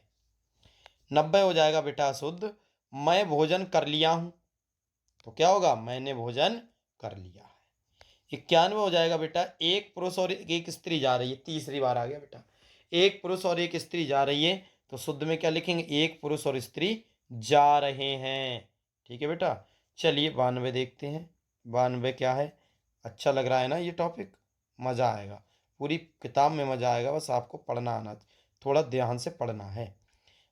S1: 90 हो जाएगा बेटा शुद्ध, मैं भोजन कर लिया हूं। तो क्या होगा? मैंने भोजन कर लिया है। 91 हो जाएगा बेटा, एक पुरुष और एक स्त्री जा रही है। तीसरी बार आ गया बेटा, एक पुरुष और एक स्त्री जा रही है, तो शुद्ध में क्या लिखेंगे? एक पुरुष और स्त्री जा रहे हैं, ठीक है बेटा। चलिए 92 देखते हैं। 92 क्या है? अच्छा लग रहा है ना ये टॉपिक, मज़ा आएगा, पूरी किताब में मज़ा आएगा, बस आपको पढ़ना आना, थोड़ा ध्यान से पढ़ना है।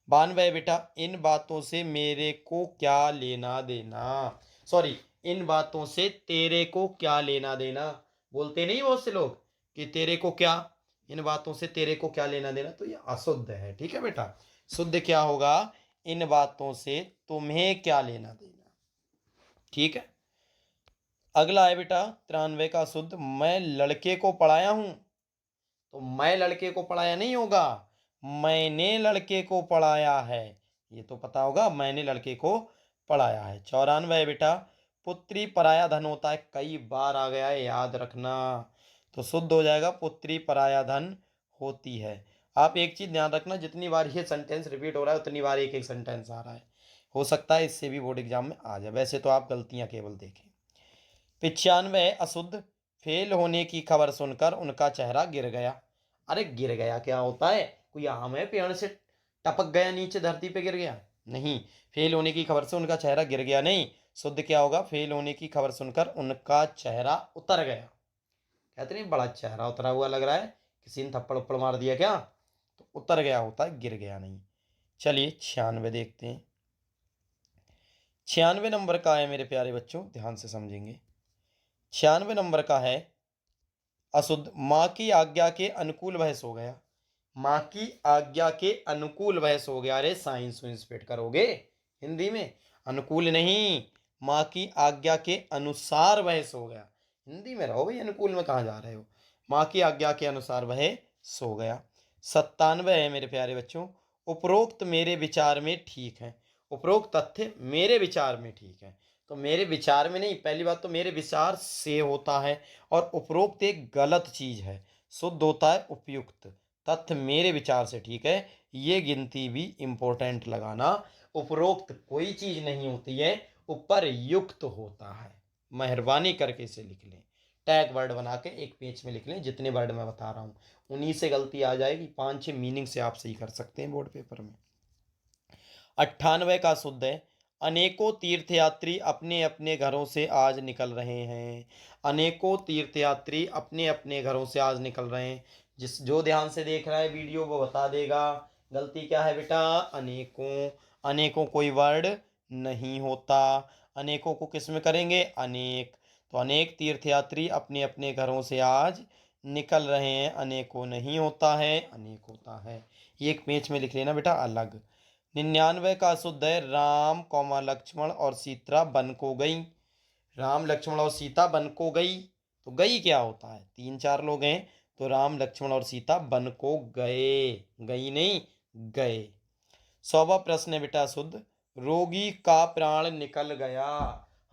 S1: 92 बेटा, इन बातों से मेरे को क्या लेना देना, सॉरी, इन बातों से तेरे को क्या लेना देना। बोलते नहीं बहुत से लोग कि तेरे को क्या, इन बातों से तेरे को क्या लेना देना, तो ये अशुद्ध है, ठीक है बेटा। शुद्ध क्या होगा? इन बातों से तुम्हें क्या लेना देना, ठीक है। अगला है बेटा 93 का शुद्ध, मैं लड़के को पढ़ाया हूं। तो मैं लड़के को पढ़ाया नहीं होगा, मैंने लड़के को पढ़ाया है, ये तो पता होगा, मैंने लड़के को पढ़ाया है। 94 बेटा, पुत्री पराया धन होता है। कई बार आ गया है, याद रखना। तो शुद्ध हो जाएगा पुत्री पराया धन होती है। आप एक चीज ध्यान रखना, जितनी बार ये सेंटेंस रिपीट हो रहा है उतनी बार एक एक सेंटेंस आ रहा है, हो सकता है इससे भी बोर्ड एग्जाम में आ जाए, वैसे तो आप गलतियां केवल देखें। 95 अशुद्ध, फेल होने की खबर सुनकर उनका चेहरा गिर गया। अरे गिर गया क्या होता है? कोई आम है पेड़ से टपक गया नीचे, धरती पे गिर गया? नहीं, फेल होने की खबर से उनका चेहरा गिर गया नहीं, शुद्ध क्या होगा? फेल होने की खबर सुनकर उनका चेहरा उतर गया। कहते नहीं बड़ा चेहरा उतरा हुआ लग रहा है, किसी ने थप्पड़ उप्पड़ मार दिया क्या, तो उतर गया होता है, गिर गया नहीं। चलिए 96 देखते हैं। 96 नंबर का है मेरे प्यारे बच्चों, ध्यान से समझेंगे। 96 नंबर का है अशुद्ध। माँ की आज्ञा के अनुकूल वह सो गया। माँ की आज्ञा के अनुकूल वह सो गया। अरे साइंस वाइंस पेट करोगे हिंदी में, अनुकूल नहीं, माँ की आज्ञा के अनुसार वह सो गया। हिंदी में रहो भाई, अनुकूल में कहाँ जा रहे हो। माँ की आज्ञा के अनुसार वह सो गया। 97 है मेरे प्यारे बच्चों। उपरोक्त मेरे विचार में ठीक है। उपरोक्त तथ्य मेरे विचार में ठीक है। तो मेरे विचार में नहीं, पहली बात तो मेरे विचार से होता है, और उपरोक्त एक गलत चीज है, शुद्ध होता है उपयुक्त। तथ्य मेरे विचार से ठीक है, ये गिनती भी इंपॉर्टेंट लगाना। उपरोक्त कोई चीज नहीं होती है, ऊपर युक्त होता है। मेहरबानी करके इसे लिख लें, टैग वर्ड बना के एक पेज में लिख लें, जितने वर्ड मैं बता रहा हूँ उन्हीं से गलती आ जाएगी। 5-6 मीनिंग से आप सही कर सकते हैं बोर्ड पेपर में। 98 का शुद्ध है। अनेकों तीर्थयात्री अपने अपने घरों से आज निकल रहे हैं। अनेकों तीर्थयात्री अपने अपने घरों से आज निकल रहे हैं। जिस जो ध्यान से देख रहा है वीडियो वो बता देगा गलती क्या है बेटा। अनेकों, अनेकों कोई वर्ड नहीं होता। अनेकों को किस में करेंगे, अनेक। तो अनेक तीर्थयात्री अपने अपने घरों से आज निकल रहे हैं, अनेकों नहीं होता है, अनेक होता है। ये एक पेज में लिख लेना बेटा अलग। 99 का शुद्ध है। राम कौमा लक्ष्मण और सीता वन को गई। राम लक्ष्मण और सीता वन को गई, तो गई क्या होता है, 3-4 लोग हैं, तो राम लक्ष्मण और सीता वन को गए, गई नहीं गए। 100वां प्रश्न है बेटा शुद्ध। रोगी का प्राण निकल गया।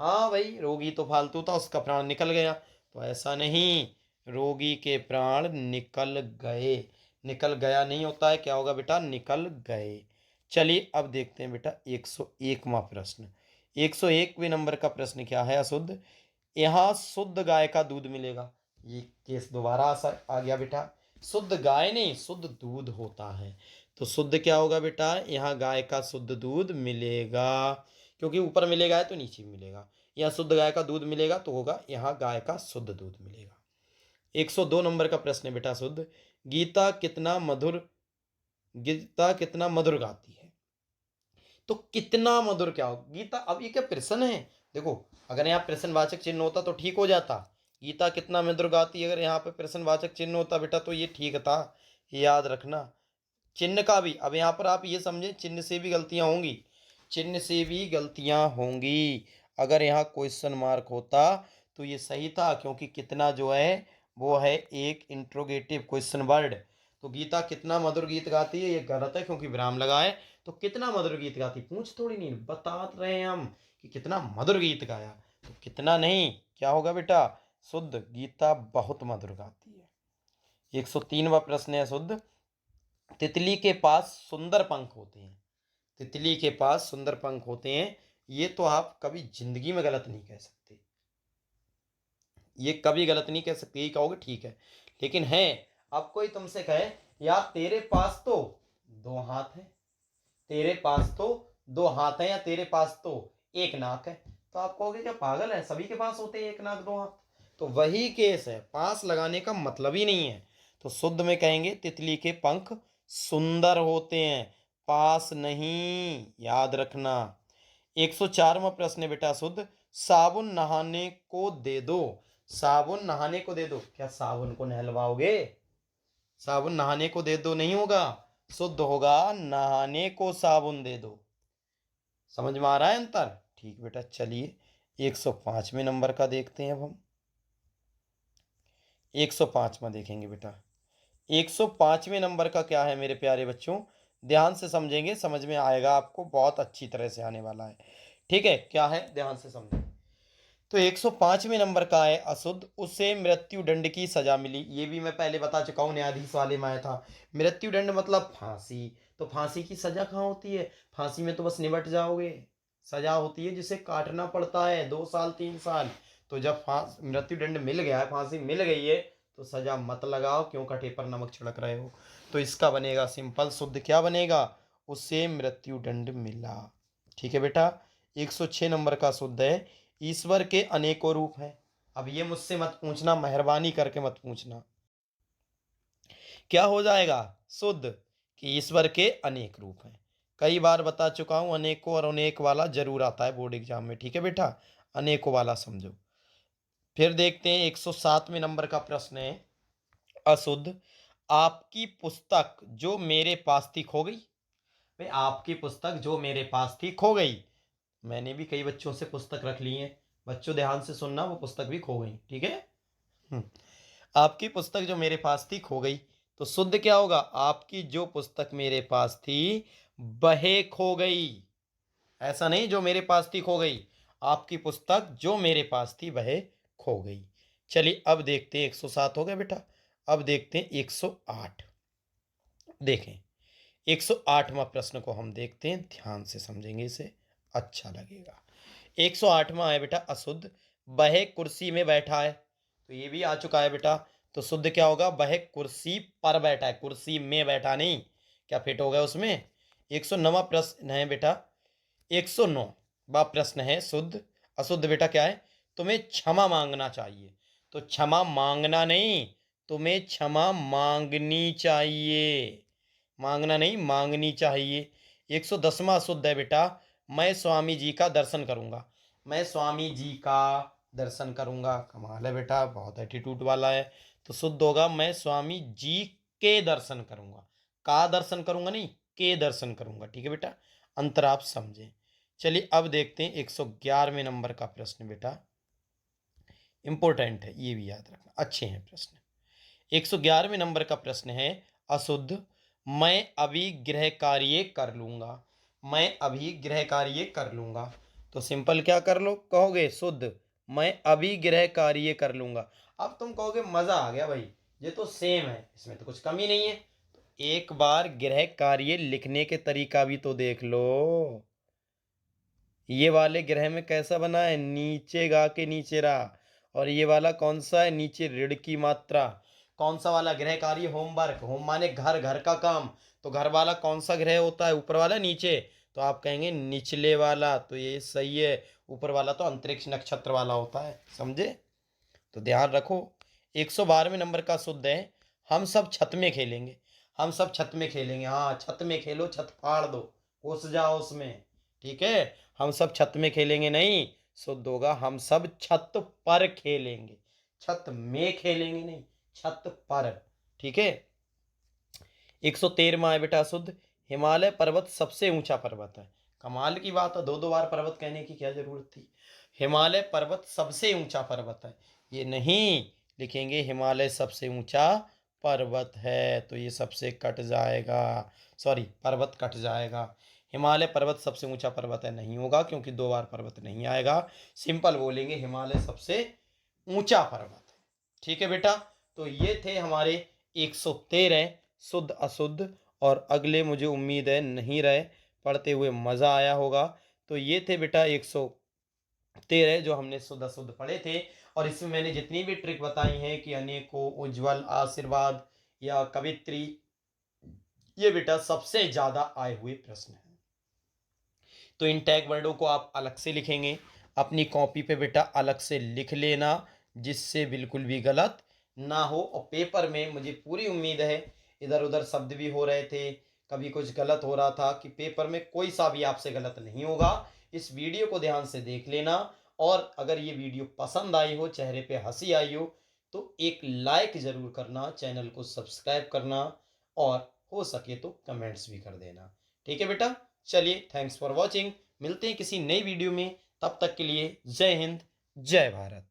S1: हाँ भाई, रोगी तो फालतू था, उसका प्राण निकल गया, तो ऐसा नहीं, रोगी के प्राण निकल गए। निकल गया नहीं होता है, क्या होगा बेटा, निकल गए। चलिए अब देखते हैं बेटा 101वां प्रश्न। 101वें नंबर का प्रश्न क्या है अशुद्ध। यहाँ शुद्ध गाय का दूध मिलेगा। ये केस दोबारा आ गया बेटा। शुद्ध गाय नहीं, शुद्ध दूध होता है, तो शुद्ध क्या होगा बेटा, यहाँ गाय का शुद्ध दूध मिलेगा, क्योंकि ऊपर मिलेगा है तो नीचे भी मिलेगा। यहाँ शुद्ध गाय का दूध मिलेगा तो होगा यहाँ गाय का शुद्ध दूध मिलेगा। 102 नंबर का प्रश्न है बेटा शुद्ध। गीता कितना मधुर, गीता कितना मधुर गाती है। तो कितना मधुर क्या हो, गीता, अब ये क्या प्रश्न है, देखो अगर यहाँ प्रश्नवाचक चिन्ह होता तो ठीक हो जाता। गीता कितना मधुर गाती है, अगर यहाँ पे प्रश्नवाचक चिन्ह होता बेटा तो ये ठीक था, याद रखना। चिन्ह का भी, अब यहाँ पर आप ये समझें चिन्ह से भी गलतियां होंगी, चिन्ह से भी गलतियां होंगी। अगर यहाँ क्वेश्चन मार्क होता तो ये सही था, क्योंकि कितना जो है वो है एक इंट्रोगेटिव क्वेश्चन वर्ड। तो गीता कितना मधुर गीत गाती है, ये गलत है क्योंकि विराम लगा है। तो कितना मधुर गीत गाती, पूछ थोड़ी नहीं, बता रहे हैं हम कि कितना मधुर गीत गाया, तो कितना नहीं, क्या होगा बेटा, शुद्ध, गीता बहुत मधुर गाती है। 103वां प्रश्न है शुद्ध। तितली के पास सुंदर पंख होते हैं। तितली के पास सुंदर पंख होते हैं, ये तो आप कभी जिंदगी में गलत नहीं कह सकते, ये कभी गलत नहीं कह सकते, यही कहोगे ठीक है। लेकिन है, अब कोई तुमसे कहे यार तेरे पास तो 2 हाथ है, तेरे पास तो 2 हाथ है, या तेरे पास तो 1 नाक है, तो आप कहोगे क्या पागल है, सभी के पास होते हैं 1 नाक 2 हाथ। तो वही केस है, पास लगाने का मतलब ही नहीं है। तो शुद्ध में कहेंगे तितली के पंख सुंदर होते हैं, पास नहीं, याद रखना। 104वां प्रश्न है बेटा शुद्ध। साबुन नहाने को दे दो। साबुन नहाने को दे दो, क्या साबुन को नहलवाओगे, साबुन नहाने को दे दो नहीं होगा, शुद्ध होगा नहाने को साबुन दे दो। समझ में आ रहा है अंतर, ठीक बेटा। चलिए 105वें नंबर का देखते हैं अब हम। 105वां देखेंगे बेटा। 105वें नंबर का क्या है मेरे प्यारे बच्चों, ध्यान से समझेंगे, समझ में आएगा आपको, बहुत अच्छी तरह से आने वाला है। ठीक है, क्या है ध्यान से समझें। तो 105वें नंबर का है अशुद्ध। उसे मृत्यु दंड की सजा मिली। ये भी मैं पहले बता चुका हूँ, न्यायाधीश वाले में आया था। मृत्यु दंड मतलब फांसी, तो फांसी की सजा कहाँ होती है, फांसी में तो बस निबट जाओगे। सजा होती है जिसे काटना पड़ता है 2 साल 3 साल। तो जब मृत्यु दंड मिल गया है, फांसी मिल गई है, तो सजा मत लगाओ, क्यों कटे पर नमक छिड़क रहे हो। तो इसका बनेगा सिंपल शुद्ध, क्या बनेगा, उसे मृत्यु दंड मिला। ठीक है बेटा। 106 नंबर का शुद्ध है। ईश्वर के अनेकों रूप हैं। अब ये मुझसे मत पूछना, मेहरबानी करके मत पूछना। क्या हो जाएगा? शुद्ध, कि ईश्वर के अनेक रूप हैं। कई बार बता चुका हूँ, अनेकों और अनेक वाला जरूर आता है बोर्ड एग्जाम में, ठीक है बेटा? अनेकों वाला समझो। फिर देखते हैं 107वें नंबर का प्रश्न है, अशुद्ध। आपकी पुस्तक जो मेरे पास थी खो गई। भाई आपकी पुस्तक जो मेरे पास थी खो गई। मैंने भी कई बच्चों से पुस्तक रख ली है। बच्चों ध्यान से सुनना, वो पुस्तक भी खो गई, ठीक है? हम्म। आपकी पुस्तक जो मेरे पास थी खो गई, तो शुद्ध क्या होगा? आपकी जो पुस्तक मेरे पास थी वह खो गई। ऐसा नहीं जो मेरे पास थी खो गई, आपकी पुस्तक जो मेरे पास थी वह खो गई। चलिए अब देखते हैं, 107 हो गया बेटा। अब देखते हैं 108। देखें 108वां प्रश्न को हम देखते हैं, ध्यान से समझेंगे इसे, अच्छा लगेगा। 108वां है बेटा, अशुद्ध। वह कुर्सी में बैठा है, तो ये भी आ चुका है बेटा। तो शुद्ध क्या होगा? वह कुर्सी पर बैठा है, कुर्सी में बैठा नहीं। क्या फिट हो गया उसमें? 109वां प्रश्न है बेटा, 109वां प्रश्न है, शुद्ध। अशुद्ध बेटा क्या है? तुम्हें क्षमा मांगना चाहिए। तो क्षमा मांगना नहीं, तुम्हें क्षमा मांगनी चाहिए। मांगना नहीं, मांगनी चाहिए। 110वां अशुद्ध है बेटा, मैं स्वामी जी का दर्शन करूंगा। मैं स्वामी जी का दर्शन करूंगा। कमाल है बेटा, बहुत एटीट्यूड वाला है। तो शुद्ध होगा, मैं स्वामी जी के दर्शन करूंगा। का दर्शन करूंगा नहीं, के दर्शन करूंगा, ठीक है बेटा? अंतर आप समझें। चलिए अब देखते हैं 111वें नंबर का प्रश्न बेटा, इंपॉर्टेंट है, ये भी याद रखना, अच्छे हैं प्रश्न। 111वें नंबर का प्रश्न है, अशुद्ध। मैं अभी गृह कार्य कर लूंगा। मैं अभी गृह कार्य कर लूंगा। तो सिंपल क्या कर लो कहोगे? शुद्ध, मैं अभी गृह कार्य कर लूंगा। अब तुम कहोगे मजा आ गया भाई, ये तो सेम है, इसमें तो कुछ कमी नहीं है। तो एक बार गृह कार्य लिखने के तरीका भी तो देख लो। ये वाले ग्रह में कैसा बना है? नीचे गा के नीचे रहा। और ये वाला कौन सा है? नीचे ऋण की मात्रा। कौन सा वाला ग्रह कार्य? होमवर्क। होम माने घर, घर का काम। तो घर वाला कौन सा ग्रह होता है? ऊपर वाला, नीचे? तो आप कहेंगे निचले वाला, तो ये सही है। ऊपर वाला तो अंतरिक्ष नक्षत्र वाला होता है, समझे? तो ध्यान रखो। 112वें नंबर का शुद्ध है, हम सब छत में खेलेंगे। हम सब छत में खेलेंगे। हाँ, छत में खेलो, छत फाड़ दो, घुस जाओ उसमें, ठीक है? हम सब छत में खेलेंगे नहीं, शुद्ध होगा हम सब छत पर खेलेंगे। छत में खेलेंगे नहीं, छत पर, ठीक है? 113वां है बेटा, शुद्ध। हिमालय पर्वत सबसे ऊंचा पर्वत है। कमाल की बात है, दो दो बार पर्वत कहने की क्या जरूरत थी? हिमालय पर्वत सबसे ऊंचा पर्वत है, ये नहीं लिखेंगे हिमालय सबसे ऊंचा पर्वत है, तो ये सबसे कट जाएगा, सॉरी पर्वत कट जाएगा। हिमालय पर्वत सबसे ऊंचा पर्वत है नहीं होगा, क्योंकि दो बार पर्वत नहीं आएगा। सिंपल बोलेंगे हिमालय सबसे ऊंचा पर्वत है, ठीक है बेटा? तो ये थे हमारे 113 शुद्ध अशुद्ध, और अगले मुझे उम्मीद है नहीं रहे, पढ़ते हुए मज़ा आया होगा। तो ये थे बेटा 113 जो हमने शुद्ध अशुद्ध पढ़े थे। और इसमें मैंने जितनी भी ट्रिक बताई हैं कि अनेकों, उज्ज्वल, आशीर्वाद या कवित्री, ये बेटा सबसे ज़्यादा आए हुए प्रश्न हैं। तो इन टैग वर्डों को आप अलग से लिखेंगे, अपनी कॉपी पे बेटा अलग से लिख लेना, जिससे बिल्कुल भी गलत ना हो। और पेपर में मुझे पूरी उम्मीद है, इधर उधर शब्द भी हो रहे थे, कभी कुछ गलत हो रहा था, कि पेपर में कोई सा भी आपसे गलत नहीं होगा। इस वीडियो को ध्यान से देख लेना, और अगर ये वीडियो पसंद आई हो, चेहरे पे हंसी आई हो, तो एक लाइक ज़रूर करना, चैनल को सब्सक्राइब करना, और हो सके तो कमेंट्स भी कर देना, ठीक है बेटा? चलिए, थैंक्स फॉर वॉचिंग। मिलते हैं किसी नई वीडियो में, तब तक के लिए जय हिंद, जय भारत।